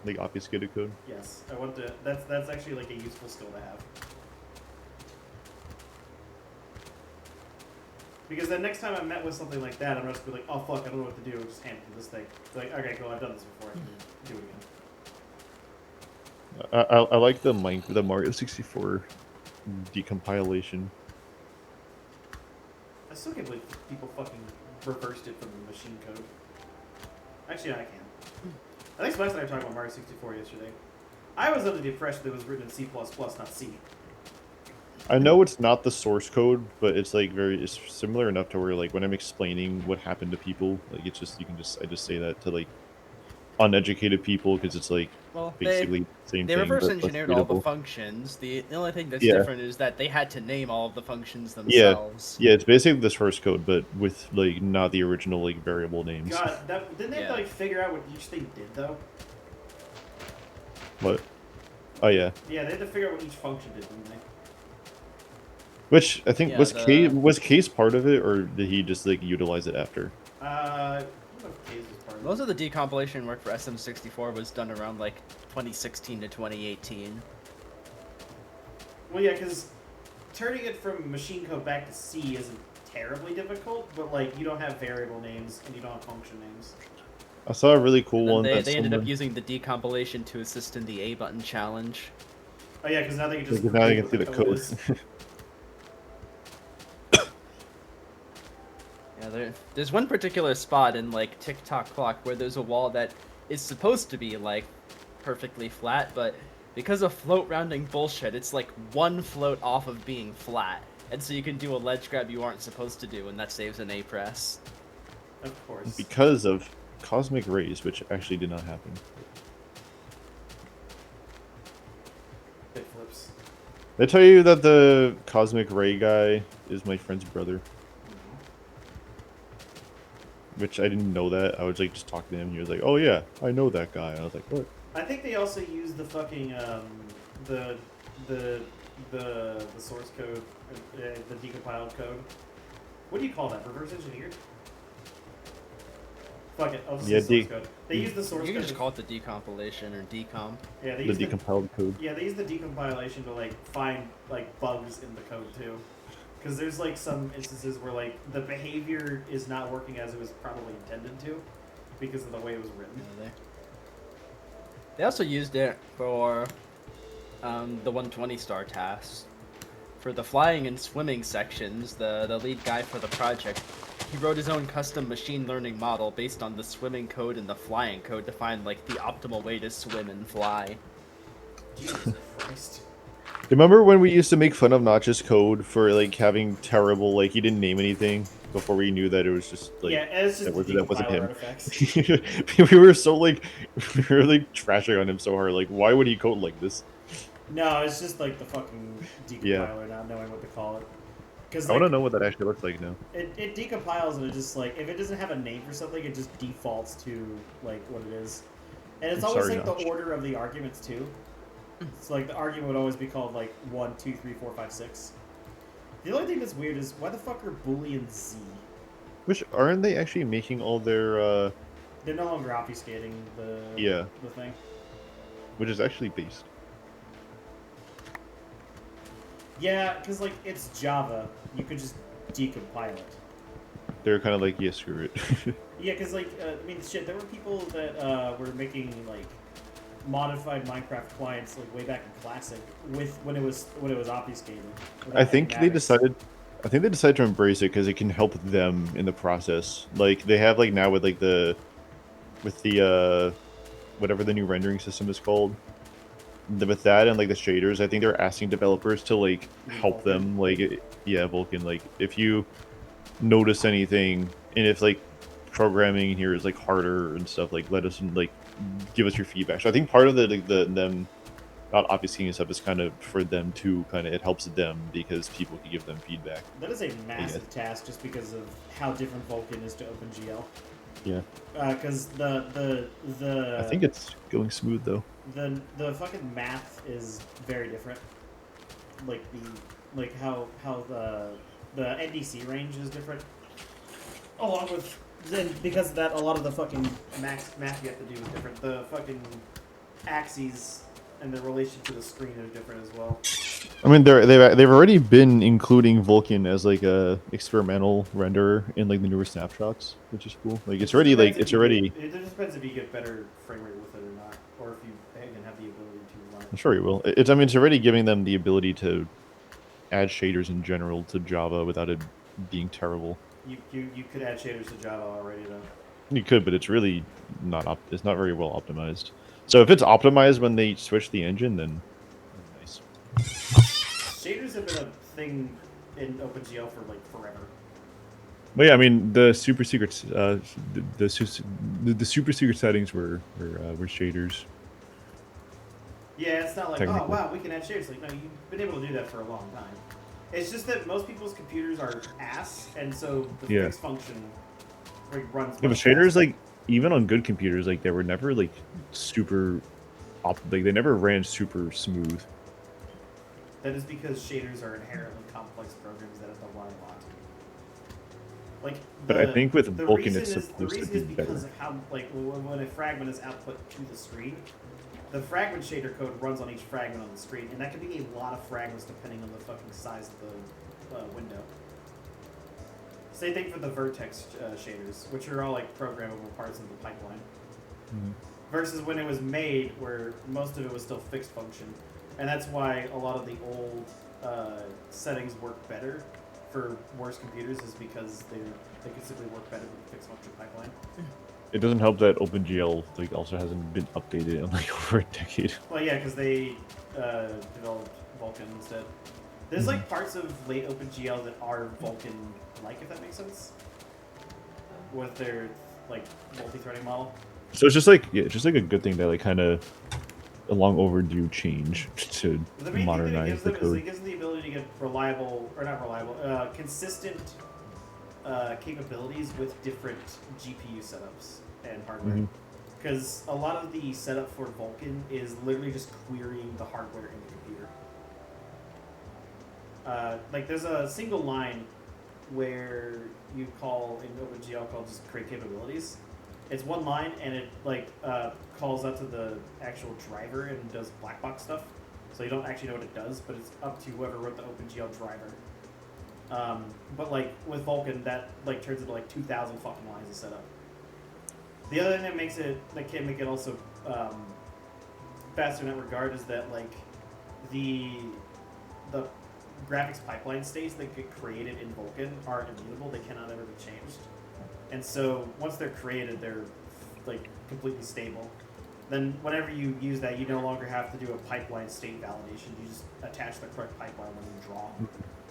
like obfuscated code. Yes, I want to. That's actually like a useful skill to have. Because then next time I met with something like that, I'm not just be like, oh fuck, I don't know what to do. Just hand it to this thing. It's like, okay, cool, I've done this before. I can do it again. I like the Mario 64 decompilation. I still can't believe people fucking reversed it from the machine code. Actually, I can. I think Spice and I were talking about Mario 64 yesterday. I was under the impression that it was written in C++, not C. I know it's not the source code, but it's like it's similar enough to where like when I'm explaining what happened to people, like it's just I just say that to like uneducated people because it's like Well, basically the same they thing. reverse but less engineered all the readable. functions. The only thing that's Yeah. different is that they had to name all of the functions Yeah, themselves. yeah, it's basically the source code, but with like not the original like variable names. God, didn't they have to Yeah. like figure out what each thing did though? What? Oh yeah. Yeah, they had to figure out what each function did, didn't they? Which I think Yeah, was Case part of it, or did he just like utilize it after? I don't know if Case was part of Most it. of the decompilation work for SM64 was done around like 2016 to 2018. Well, yeah, because turning it from machine code back to C isn't terribly difficult, but like you don't have variable names and you don't have function names. I saw a really cool And one. then that they ended up someone- using the decompilation to assist in the A button challenge. Oh yeah, because now they can just Because now you read can see what the code. is. Yeah, there's one particular spot in like TikTok Clock where there's a wall that is supposed to be like perfectly flat, but because of float rounding bullshit, it's like one float off of being flat, and so you can do a ledge grab you aren't supposed to do, and that saves an A press. Of course. Because of cosmic rays, which actually did not happen. Bit flips. Did I tell you that the cosmic ray guy is my friend's brother? Which I didn't know that. I was like just talking to him. He was like, "Oh yeah, I know that guy." And I was like, "What?" I think they also use the fucking the source code, the decompiled code. What do you call that? Reverse engineered? Fuck it. I'll just Yeah, say source code. They use the source You can code. just call it the decompilation or decomp. Yeah, they The use decompiled code. Yeah, they use the decompilation to like find like bugs in the code too, because there's like some instances where like the behavior is not working as it was probably intended to, because of the way it was written. They also used it for the 120 star tasks. For the flying and swimming sections, the lead guy for the project, he wrote his own custom machine learning model based on the swimming code and the flying code to find like the optimal way to swim and fly. Jesus Christ. Remember when we used to make fun of Notch's code for like having terrible, like he didn't name anything before we knew that it was just like Yeah, and it's just that wasn't him. artifacts. we were so like we were like trashing on him so hard. Like, why would he code like this? No, it's just like the fucking decompiler Yeah. not knowing what to call it. Because I want to know what that actually looks like now. it decompiles and it just like if it doesn't have a name for something, it just defaults to like what it is, and it's I'm always sorry, like Notch. the order of the arguments too. It's like the argument would always be called like 1, 2, 3, 4, 5, 6. The only thing that's weird is why the fuck are Boolean Z? Which aren't they actually making all their They're no longer obfuscating the thing. Which is actually based. Yeah, because like it's Java, you could just decompile it. They're kind of like, yeah, screw it. Yeah, because like I mean, shit, there were people that were making like modified Minecraft clients like way back in Classic with when it was obfuscated. I think they decided to embrace it because it can help them in the process. Like they have like now with like the whatever the new rendering system is called. With that and like the shaders, I think they're asking developers to like help them. Like, yeah, Vulkan. Like, if you notice anything, and if like programming here is like harder and stuff, like let us like give us your feedback. So I think part of the them not obfuscating stuff is kind of for them to kind of it helps them because people can give them feedback. That is a massive task just because of how different Vulkan is to OpenGL. Yeah. Because the I think it's going smooth though. The fucking math is very different. Like how the NDC range is different. Along with then because of that, a lot of the fucking math you have to do is different. The fucking axes and the relation to the screen are different as well. I mean, they've already been including Vulkan as like a experimental renderer in like the newer snapshots, which is cool. Like it's already like it's already. It just depends if you get better frame rate with it or not, or if you even have the ability to run. I'm sure you will. I mean, it's already giving them the ability to add shaders in general to Java without it being terrible. You could add shaders to Java already though. You could, but it's really not it's not very well optimized. So if it's optimized when they switch the engine, then nice. Shaders have been a thing in OpenGL for like forever. But yeah, I mean the super secrets, the super secret settings were shaders. Yeah, it's not like oh wow we can add shaders. Like no, you've been able to do that for a long time. It's just that most people's computers are ass, and so the fixed function runs. Yeah, but shaders like even on good computers, like they were never like super, like they never ran super smooth. That is because shaders are inherently complex programs that have to run a lot. Like, but I think with Vulkan, it's supposed the reason to be is because better. of how like when a fragment is output to the screen, the fragment shader code runs on each fragment on the screen, and that can be a lot of fragments depending on the fucking size of the window. Same thing for the vertex shaders, which are all like programmable parts of the pipeline. Mm-hmm. Versus when it was made, where most of it was still fixed function, and that's why a lot of the old settings work better for worse computers, is because they can simply work better with the fixed function pipeline. It doesn't help that OpenGL like also hasn't been updated in like over a decade. Well, yeah, because they developed Vulkan instead. There's like parts of late OpenGL that are Vulkan-like, if that makes sense, with their like multi-threading model. So it's just like it's just like a good thing that like kind of a long overdue change to modernize the code. It gives them the ability to get consistent capabilities with different GPU setups and hardware. Because a lot of the setup for Vulkan is literally just querying the hardware in the computer. Like there's a single line where you call in OpenGL called just create capabilities. It's one line and it like calls out to the actual driver and does black box stuff. So you don't actually know what it does, but it's up to whoever wrote the OpenGL driver. But like with Vulkan, that like turns into like 2,000 fucking lines of setup. The other thing that can make it also faster in that regard is that like the graphics pipeline states that get created in Vulkan are immutable; they cannot ever be changed. And so once they're created, they're like completely stable. Then whenever you use that, you no longer have to do a pipeline state validation. You just attach the correct pipeline when you draw.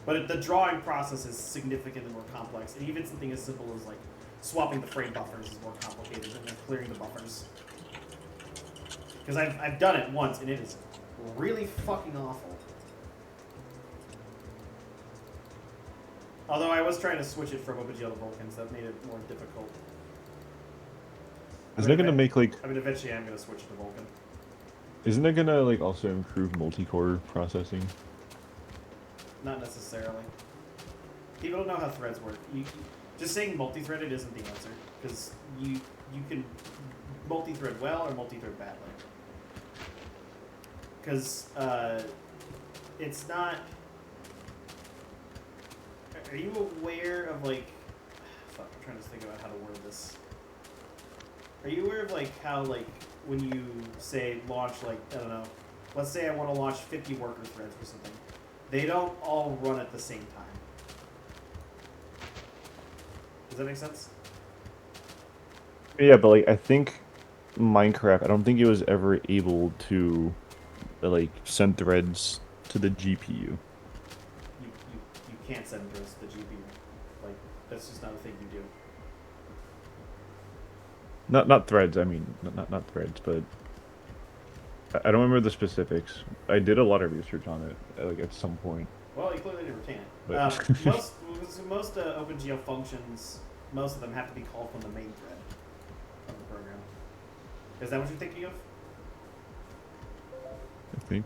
But the drawing process is significantly more complex, and even something as simple as like swapping the frame buffers is more complicated than clearing the buffers. Because I've done it once, and it is really fucking awful. Although I was trying to switch it from OpenGL to Vulkan, so that made it more difficult. Isn't it gonna make like? I mean, eventually I'm gonna switch to Vulkan. Isn't it gonna like also improve multi-core processing? Not necessarily. People don't know how threads work. Just saying multi-threaded isn't the answer, because you can multi-thread well or multi-thread badly. Because it's not. Are you aware of like? Fuck, I'm trying to think about how to word this. Are you aware of like how like when you say launch like I don't know, let's say I want to launch 50 worker threads or something, they don't all run at the same time. Does that make sense? Yeah, but like I think Minecraft, I don't think it was ever able to like send threads to the GPU. You can't send threads to the GPU. Like that's just not a thing you do. Not threads. I mean, not threads, but I don't remember the specifics. I did a lot of research on it, like at some point. Well, you clearly didn't retain it. But Most OpenGL functions, most of them have to be called from the main thread of the program. Is that what you're thinking of? I think.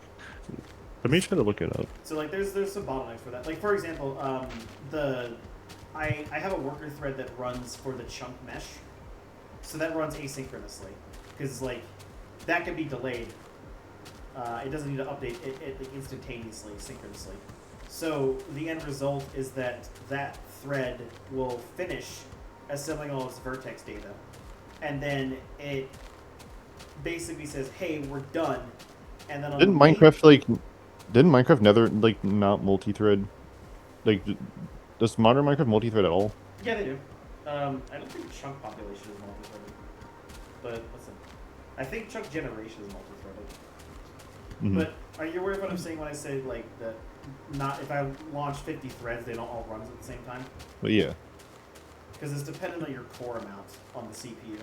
Let me try to look it up. So like, there's some bottlenecks for that. Like for example, I have a worker thread that runs for the chunk mesh, so that runs asynchronously because like that can be delayed. It doesn't need to update it instantaneously, synchronously. So the end result is that thread will finish assembling all its vertex data, and then it basically says, "Hey, we're done." And then on Didn't Minecraft never like not multi-thread? Like, does modern Minecraft multi-thread at all? Yeah, they do. I don't think chunk population is multi-threaded, but listen, I think chunk generation is multi-threaded. Mm-hmm. But are you aware of what I'm saying when I say like that? Not if I launch 50 threads, they don't all run at the same time. But yeah. Because it's dependent on your core amount on the CPU.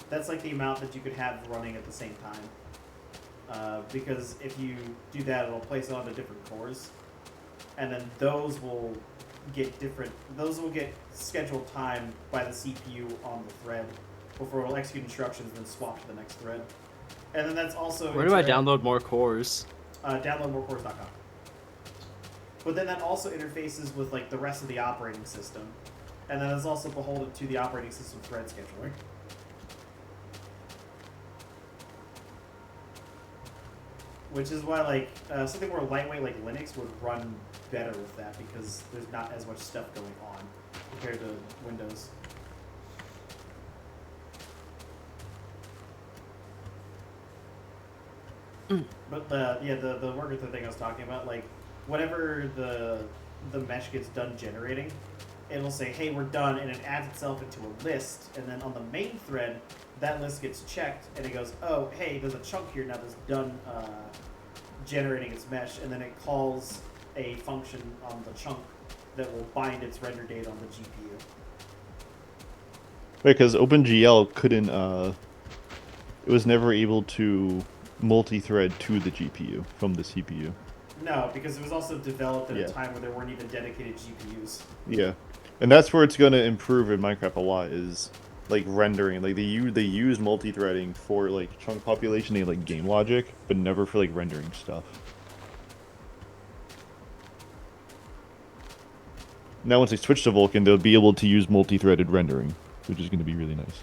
That's like the amount that you could have running at the same time. Because if you do that, it'll place it onto different cores, and then those will get scheduled time by the CPU on the thread before it'll execute instructions and then swap to the next thread. And then that's also Where do I download more cores? Downloadmorecores.com. But then that also interfaces with like the rest of the operating system, and then it's also beholden to the operating system thread scheduler. Which is why like something more lightweight like Linux would run better with that because there's not as much stuff going on compared to Windows. But the worker thing I was talking about, like whenever the mesh gets done generating, it'll say, "Hey, we're done," and it adds itself into a list, and then on the main thread, that list gets checked, and it goes, "Oh, hey, there's a chunk here now that's done generating its mesh," and then it calls a function on the chunk that will bind its render data on the GPU. Because OpenGL couldn't. It was never able to multi-thread to the GPU from the CPU. No, because it was also developed at Yeah. a time where there weren't even dedicated GPUs. Yeah, and that's where it's going to improve in Minecraft a lot is like rendering. Like they use multi-threading for like chunk population and like game logic, but never for like rendering stuff. Now once they switch to Vulkan, they'll be able to use multi-threaded rendering, which is going to be really nice.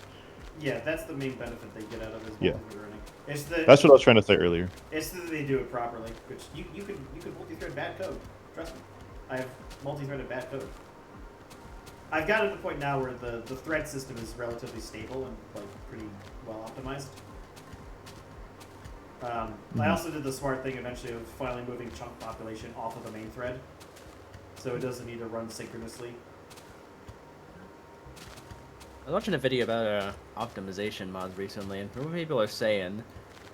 Yeah, that's the main benefit they get out of it is Yeah. multi-thread running. That's what I was trying to say earlier. It's that they do it properly, which you could multi-thread bad code. Trust me, I have multi-threaded bad code. I've gotten to the point now where the thread system is relatively stable and like pretty well optimized. I also did the smart thing eventually of finally moving chunk population off of the main thread, so it doesn't need to run synchronously. I was watching a video about optimization mods recently, and from what people are saying,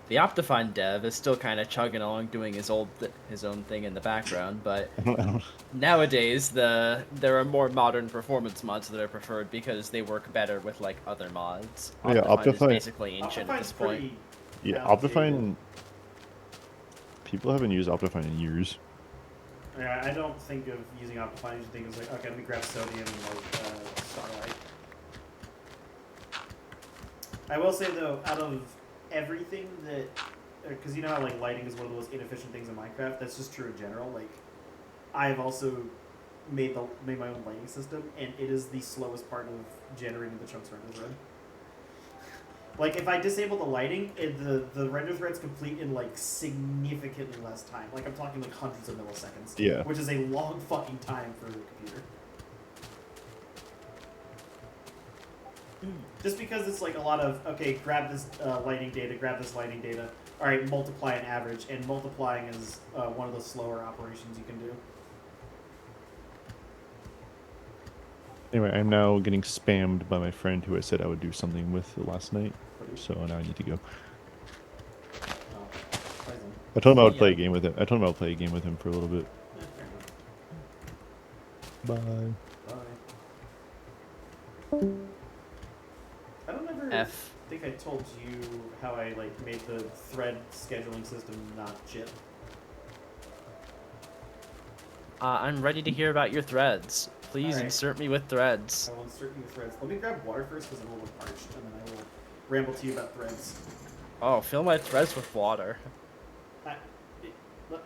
the Optifine dev is still kind of chugging along doing his own thing in the background, but nowadays there are more modern performance mods that are preferred because they work better with like other mods. Yeah, Optifine is Optifine- basically ancient at Optifine's this point. pretty Yeah, outdated. Optifine. People haven't used Optifine in years. Yeah, I don't think of using Optifine. I just think it's like, okay, let me grab Sodium and like Starlight. I will say though, out of everything that, because you know how like lighting is one of the most inefficient things in Minecraft. That's just true in general. Like, I've also made my own lighting system, and it is the slowest part of generating the chunks render thread. Like, if I disable the lighting, the render thread's complete in, like, significantly less time. Like, I'm talking, like, hundreds of milliseconds. Yeah. Which is a long fucking time for the computer. Just because it's, like, a lot of, okay, grab this lighting data, grab this lighting data. All right, multiply an average. And multiplying is one of the slower operations you can do. Anyway, I'm now getting spammed by my friend who I said I would do something with last night. So now I need to go. Oh, poison. I told him I would play a game with him. I told him I would play a game with him for a little bit. Yeah, fair enough. Bye. Bye. I don't ever F. think I told you how I like made the thread scheduling system not shit. I'm ready to hear about your threads. Please Alright. insert me with threads. I will insert you with threads. Let me grab water first because I'm a little parched, and then I will ramble to you about threads. Oh, fill my threads with water. Look.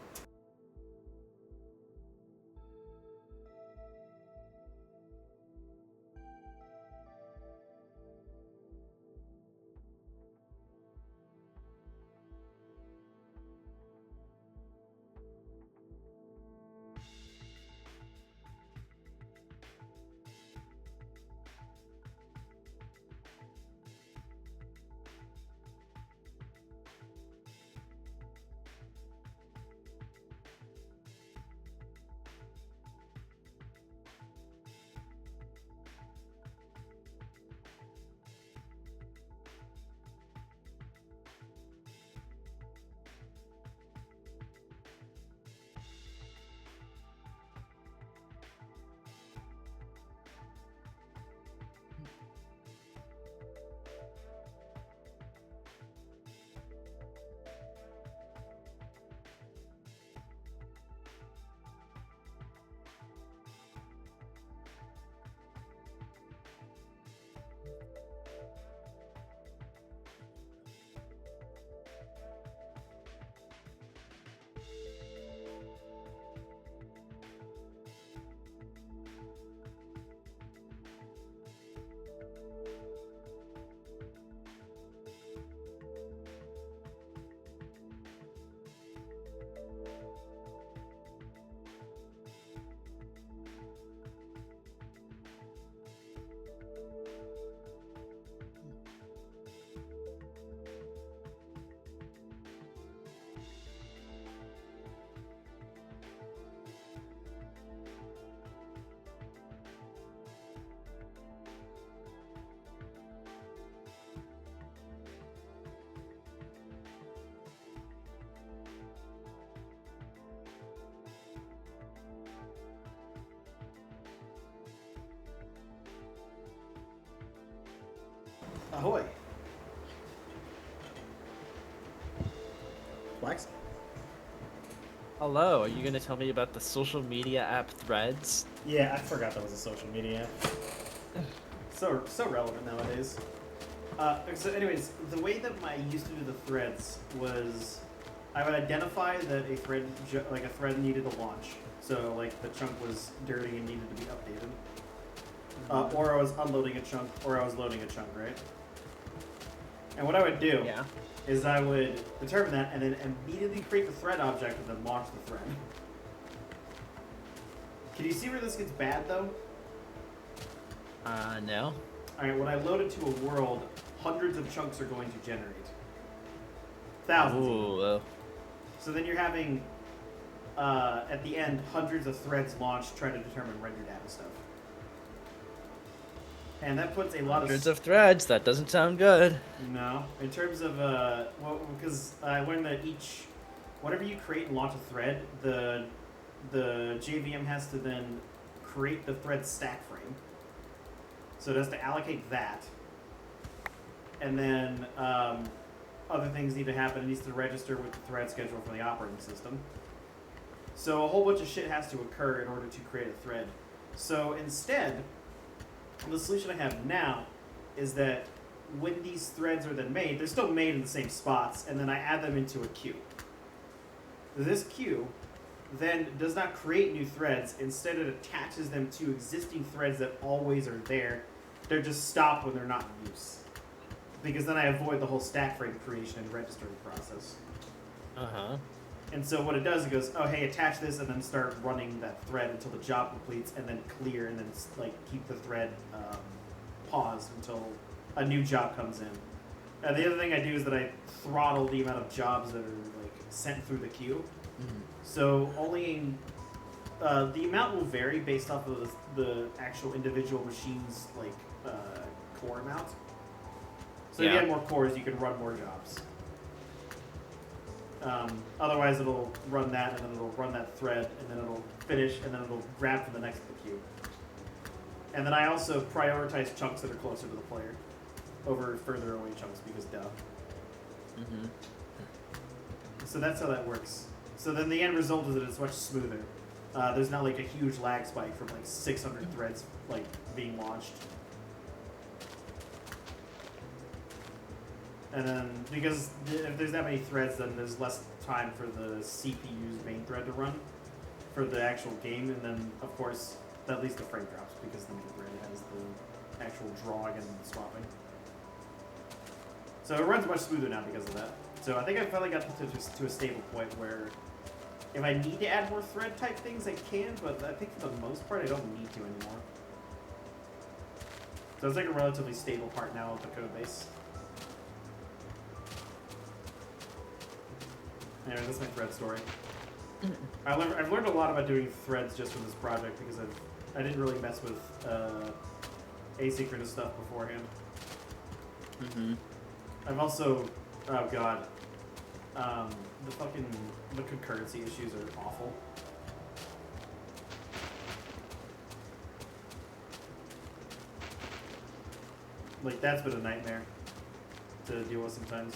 Ahoy. Flex? Hello, are you gonna tell me about the social media app Threads? Yeah, I forgot that was a social media app. So relevant nowadays. So anyways, the way that I used to do the threads was I would identify that a thread needed a launch. So like the chunk was dirty and needed to be updated. Or I was unloading a chunk, or I was loading a chunk, right? And what I would do is I would determine that and then immediately create the thread object and then launch the thread. Can you see where this gets bad though? No. Alright, when I load it to a world, hundreds of chunks are going to generate. Thousands. Ooh. So then you're having, at the end, hundreds of threads launched trying to determine render data stuff. And that puts a lot Hundreds of threads, that doesn't sound good. No. In terms of, well, because I learned that whenever you create and launch a thread, the JVM has to then create the thread stack frame. So it has to allocate that. And then other things need to happen. It needs to register with the thread schedule for the operating system. So a whole bunch of shit has to occur in order to create a thread. So instead, the solution I have now is that when these threads are then made, they're still made in the same spots, and then I add them into a queue. This queue then does not create new threads. Instead, it attaches them to existing threads that always are there. They're just stopped when they're not in use. Because then I avoid the whole stack frame creation and registering process. Uh-huh. And so what it does, it goes, oh, hey, attach this, and then start running that thread until the job completes, and then clear, and then like keep the thread paused until a new job comes in. The other thing I do is that I throttle the amount of jobs that are like sent through the queue. Mm-hmm. So only the amount will vary based off of the actual individual machine's like core amount. So if you Yeah. have more cores, you can run more jobs. Otherwise, it'll run that, and then it'll run that thread, and then it'll finish, and then it'll grab for the next in the queue. And then I also prioritize chunks that are closer to the player over further away chunks because duh. Mm-hmm. So that's how that works. So then the end result is that it's much smoother. There's not like a huge lag spike from like 600 threads like being launched. And then, because if there's that many threads, then there's less time for the CPU's main thread to run for the actual game, and then, of course, that leads to frame drops, because the main thread has the actual drawing and swapping. So it runs much smoother now because of that. So I think I finally got to a stable point where if I need to add more thread type things, I can, but I think for the most part, I don't need to anymore. So it's like a relatively stable part now of the code base. Anyway, that's my thread story. I've learned a lot about doing threads just from this project because I didn't really mess with asynchronous stuff beforehand. Mm-hmm. I've also, oh god, the concurrency issues are awful. Like that's been a nightmare to deal with sometimes.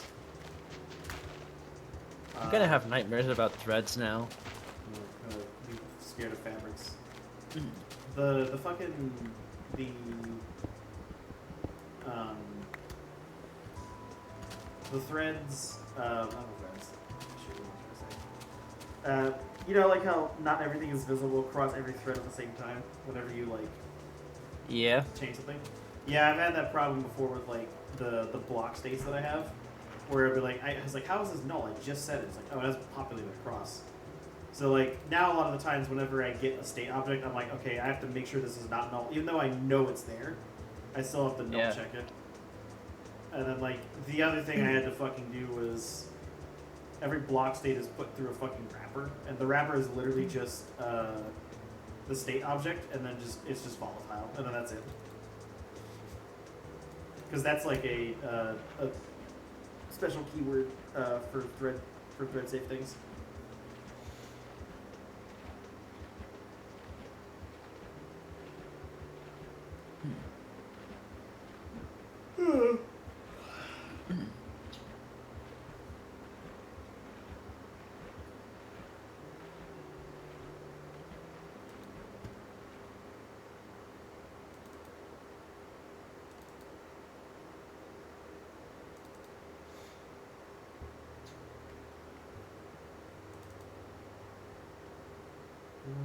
I'm gonna have nightmares about threads now. I'm gonna be scared of fabrics. Mm. The fucking the threads not the threads. Shoot, what was I trying to say? You know, like how not everything is visible across every thread at the same time whenever you like Yeah. change something. Yeah, I've had that problem before with like the block states that I have, where it'd be like, I was like, how is this null? I just said it. It's like, oh, it hasn't populated across. So like now a lot of the times whenever I get a state object, I'm like, okay, I have to make sure this is not null, even though I know it's there. I still have to null Yeah. check it. And then like the other thing I had to fucking do was every block state is put through a fucking wrapper, and the wrapper is literally just the state object, and then it's just volatile, and then that's it. Because that's like a special keyword for thread safe things.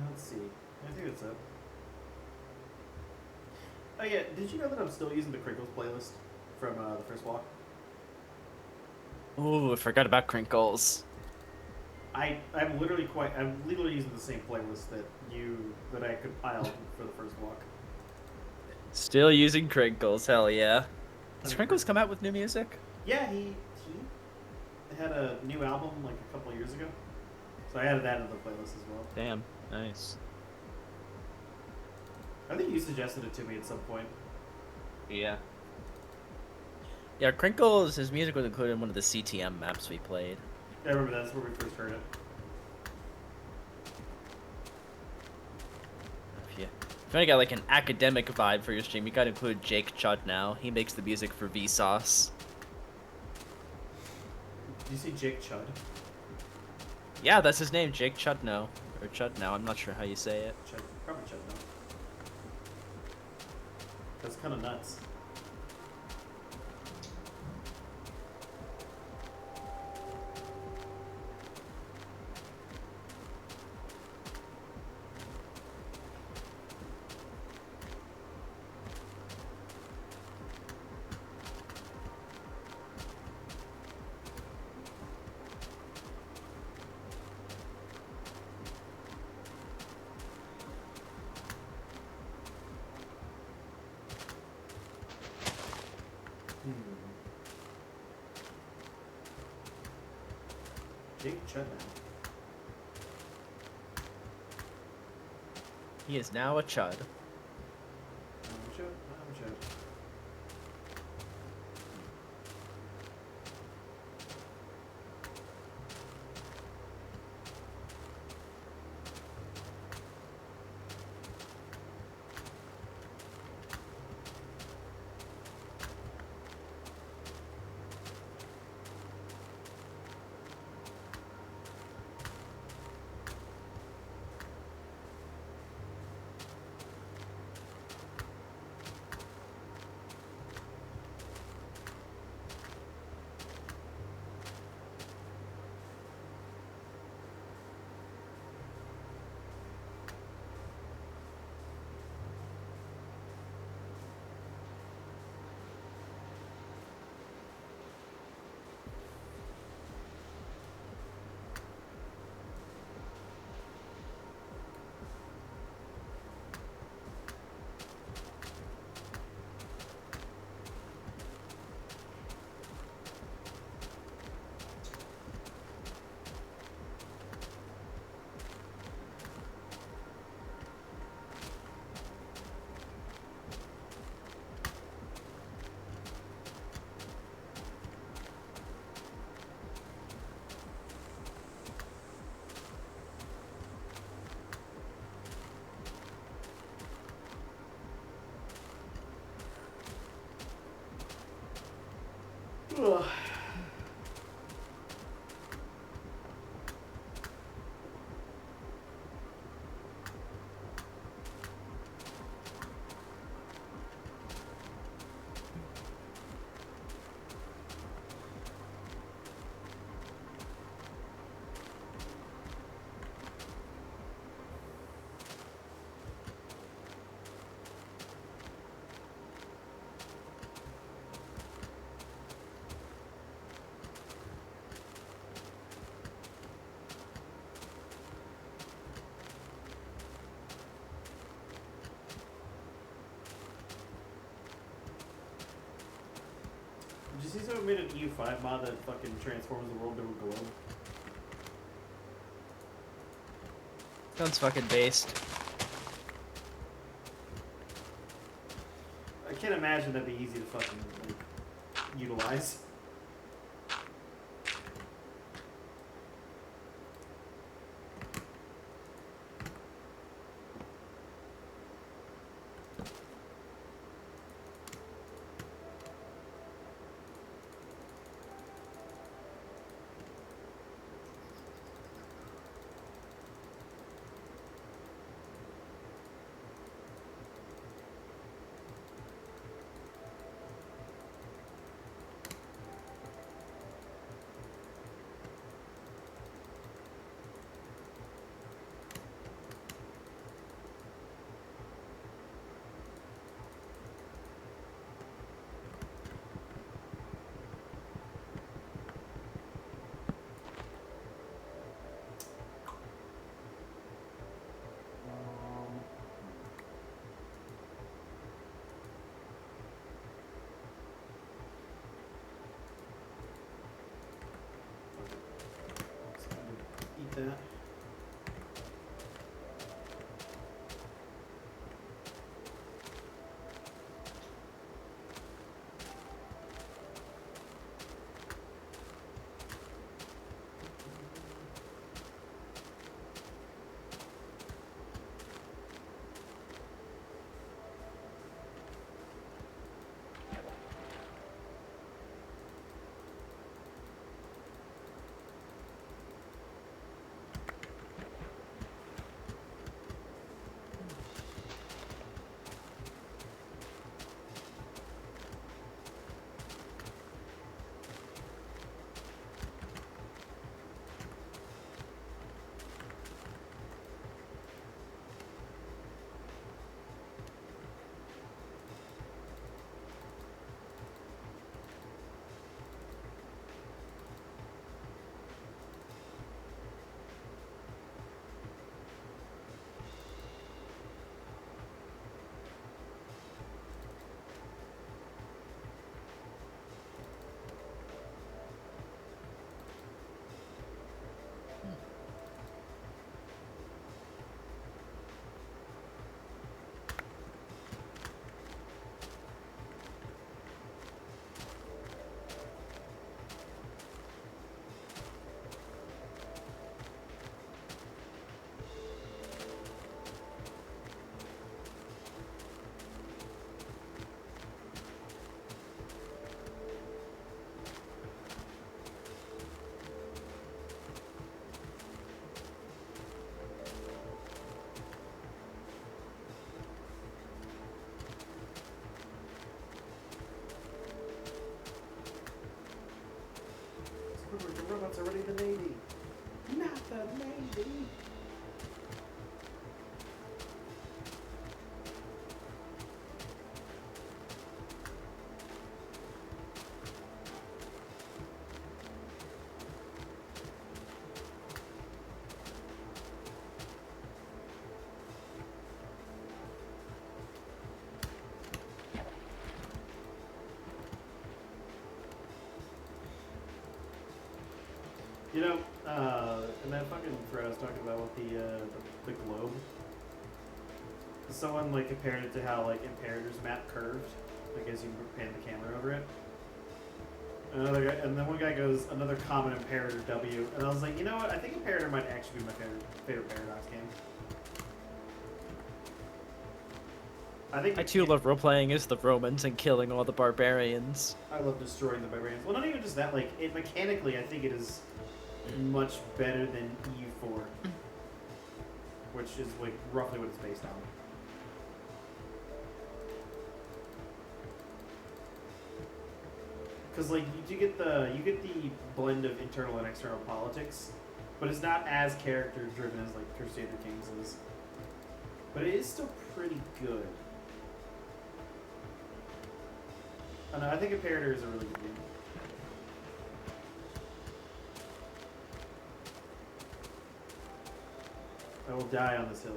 Let's see. I think that's it. Oh yeah, did you know that I'm still using the Crinkles playlist from the first walk? Ooh, I forgot about crinkles. I'm literally using the same playlist that I compiled for the first walk. Still using crinkles, hell yeah. Does Crinkles come out with new music? Yeah, he had a new album like a couple of years ago, so I added that into the playlist as well. Damn, nice. I think you suggested it to me at some point. Yeah. Yeah, Crinkles, his music was included in one of the CTM maps we played. Yeah, I remember that's where we first heard it. If you want to get like an academic vibe for your stream, you gotta include Jake Chud now. He makes the music for Vsauce. Did you say Jake Chud? Yeah, that's his name, Jake Chudno. Or Chudno, I'm not sure how you say it. Chud, probably Chud, no. That's kind of nuts. Jake Chud now. He is now a chud. I'm Chud. Ugh. Did you see someone made an EU5 mod that fucking transforms the world to a globe? Sounds fucking based. I can't imagine that'd be easy to fucking like, utilize. Eat that. The robots are running the Navy. Not the Navy. You know, in that fucking thread I was talking about with the globe, someone like compared it to how like Imperator's map curved, like as you pan the camera over it. Another guy, and then one guy goes, another common Imperator W, and I was like, you know what? I think Imperator might actually be my favorite Paradox game. I too love role-playing as the Romans and killing all the barbarians. I love destroying the barbarians. Well, not even just that. Like, it mechanically, I think it is much better than EU4, which is like roughly what it's based on. Because like you get the blend of internal and external politics, but it's not as character driven as like Crusader Kings is. But it is still pretty good. I don't know, I think Imperator is a really good game. I will die on this hill.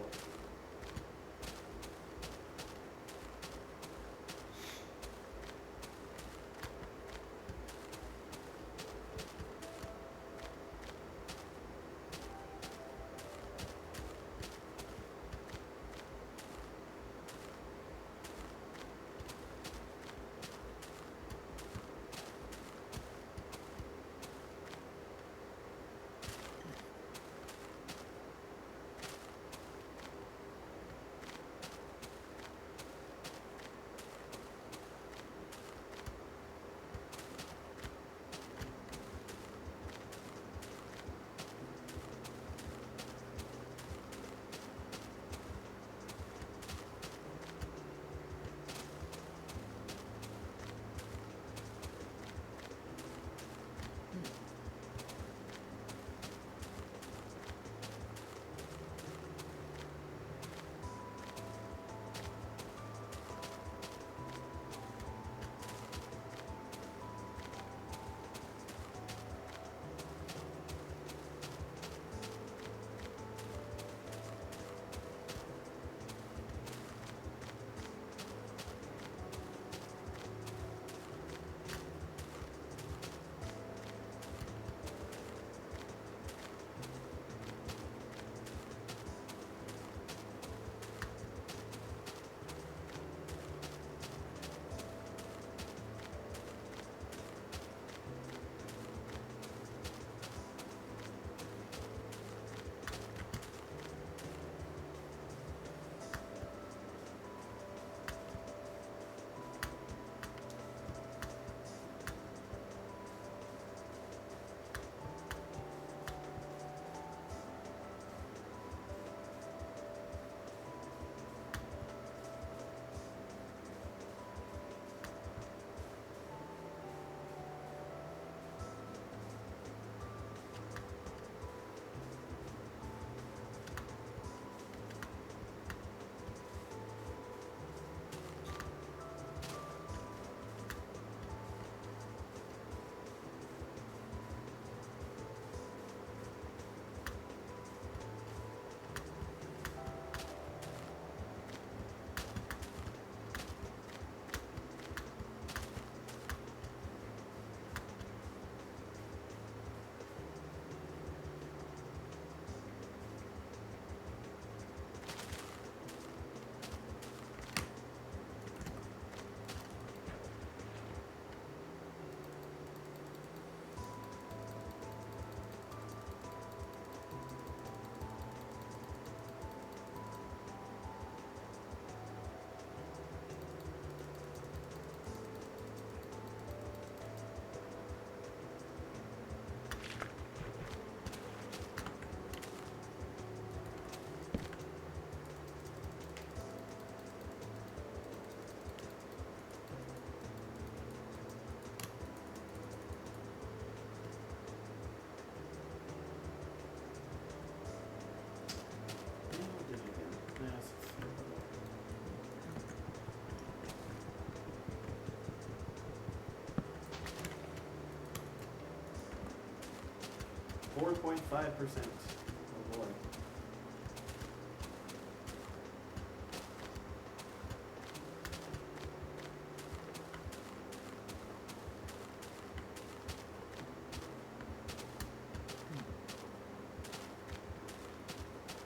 4.5%. Oh boy.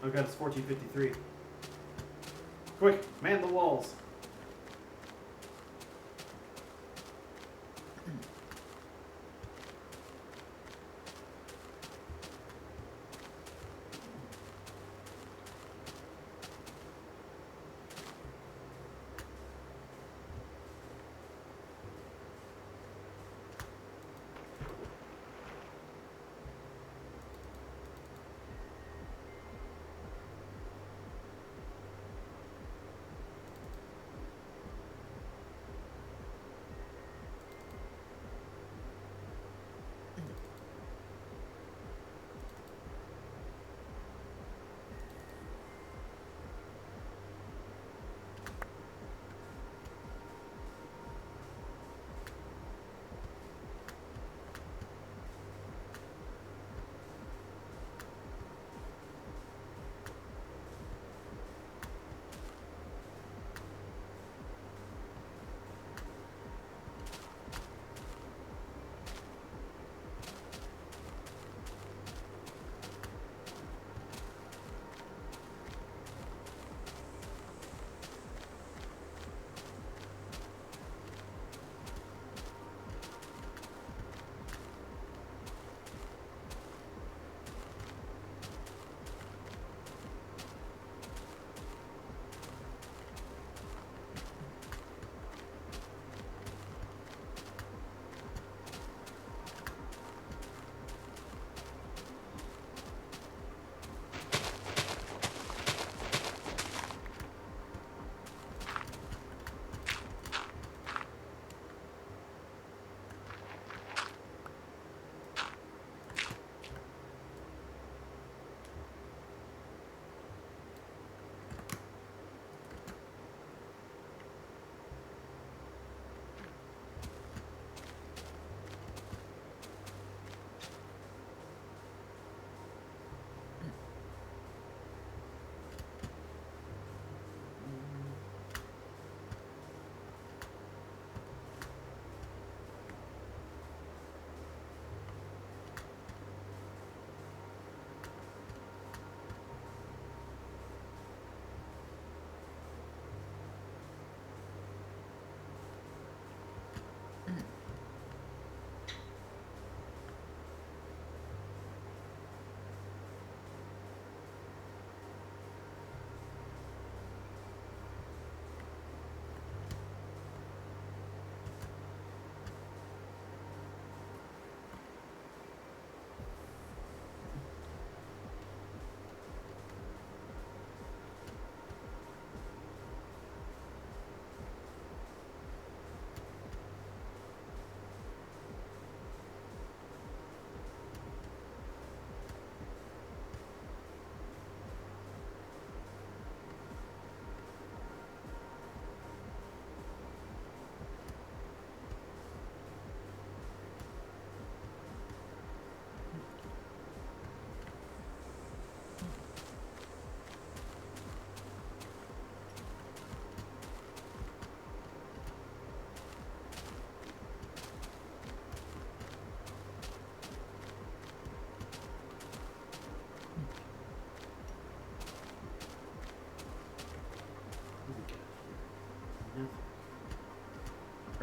Oh god, it's 1453. Quick, man the walls.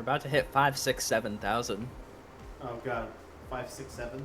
We're about to hit 5, 6, 7,000. Oh god, 5, 6, 7.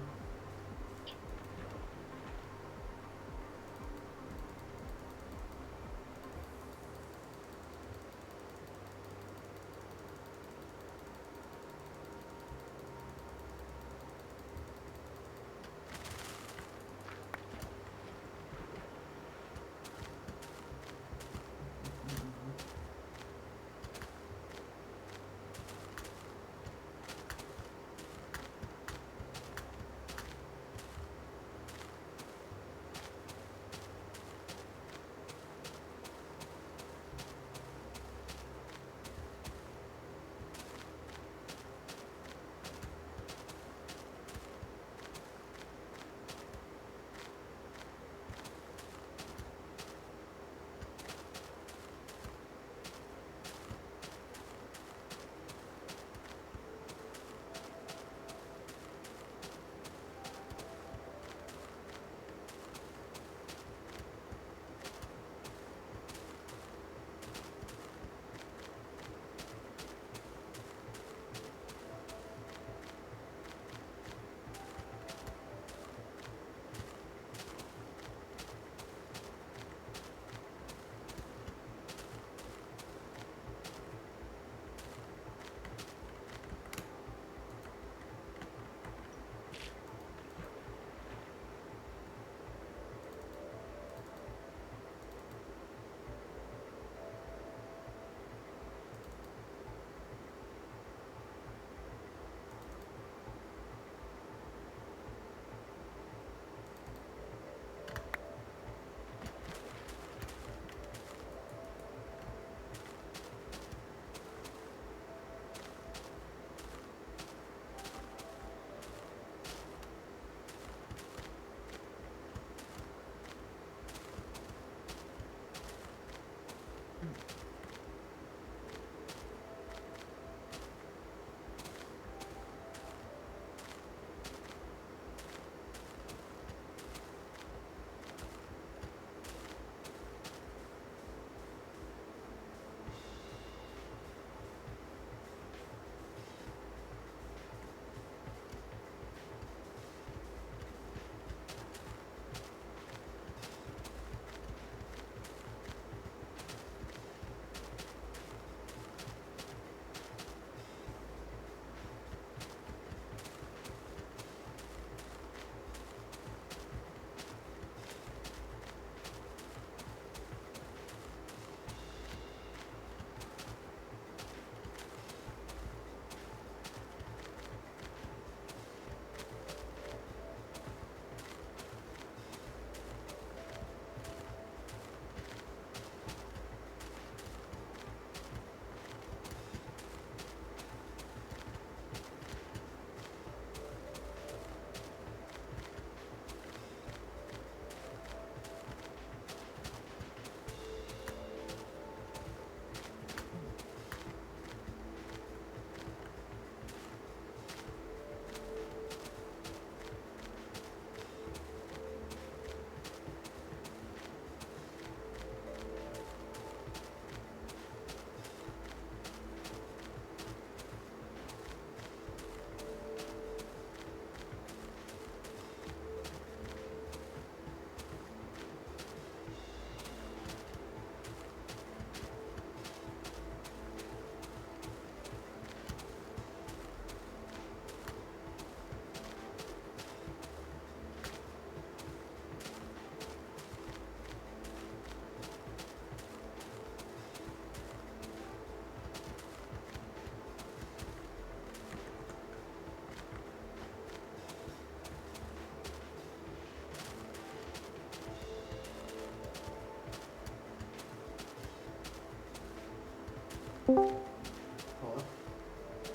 Hello?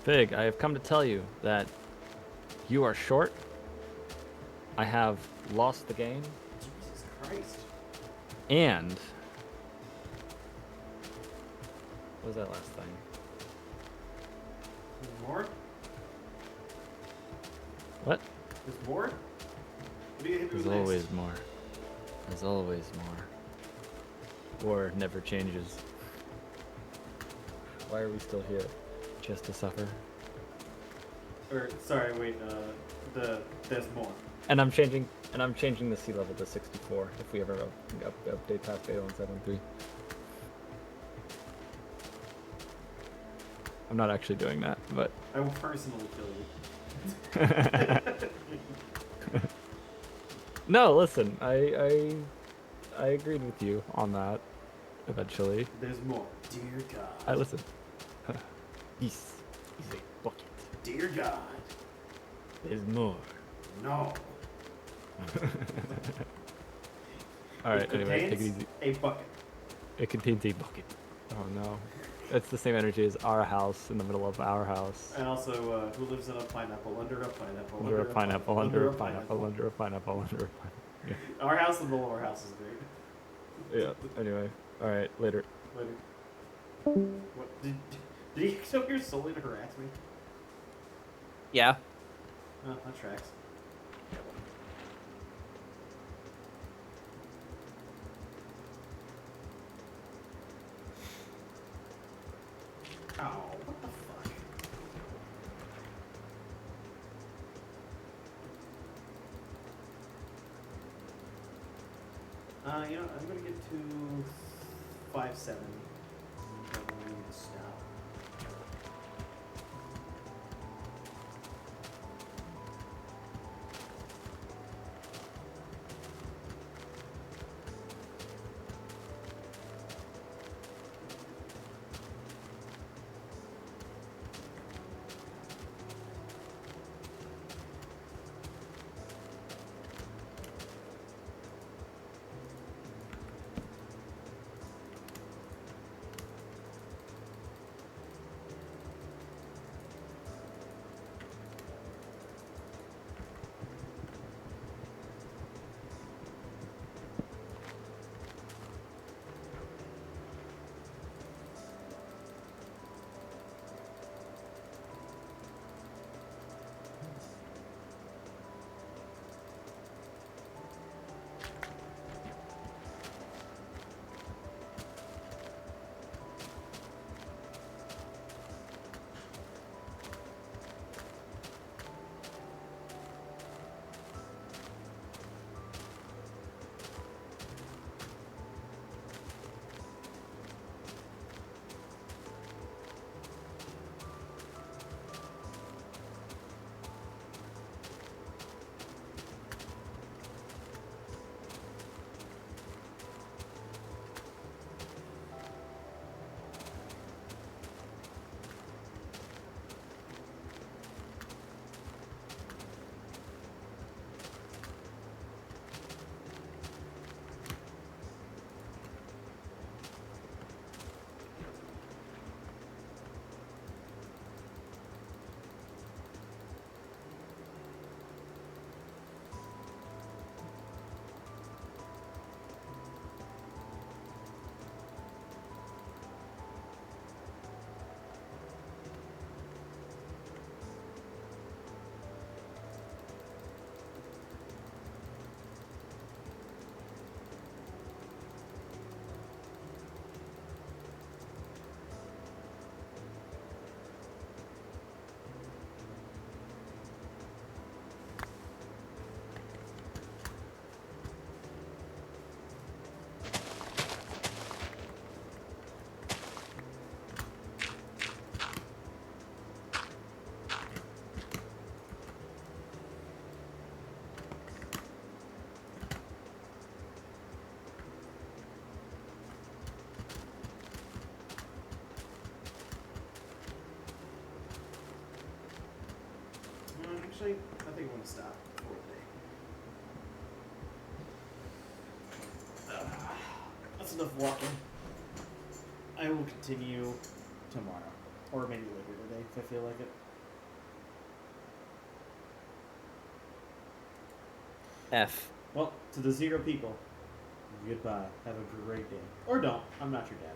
Fig, I have come to tell you that you are short. I have lost the game, Jesus Christ. and what was that last thing? There's more? What? There's more? What do you hit me There's with next? always more. There's always more. War never changes. Why are we still here? Just to suffer? Or, sorry, wait, there's more. And I'm changing the sea level to 64 if we ever update past 8173. I'm not actually doing that, but I will personally kill you. no, listen, I agreed with you on that eventually. There's more. Dear God. I listen. He's a bucket. Dear God. There's more. No. Alright, It anyway, take it contains easy. a bucket. It contains a bucket. Oh no. It's the same energy as our house in the middle of our house. And also, who lives in a pineapple, under a pineapple, Under a pineapple, under a pineapple, under a pineapple, under a pineapple. Yeah. Our house in the lower house is great. Yeah. Anyway. Alright, later. Later. What, did he come here solely to harass me? Yeah. Oh, that tracks. Ow, what the fuck? You know, I'm gonna get to 5-7. Probably need to stop. Actually, I think I'm gonna stop for the day. That's enough walking. I will continue tomorrow. Or maybe later today, if I feel like it. F. Well, to the 0 people, goodbye. Have a great day. Or don't. I'm not your dad.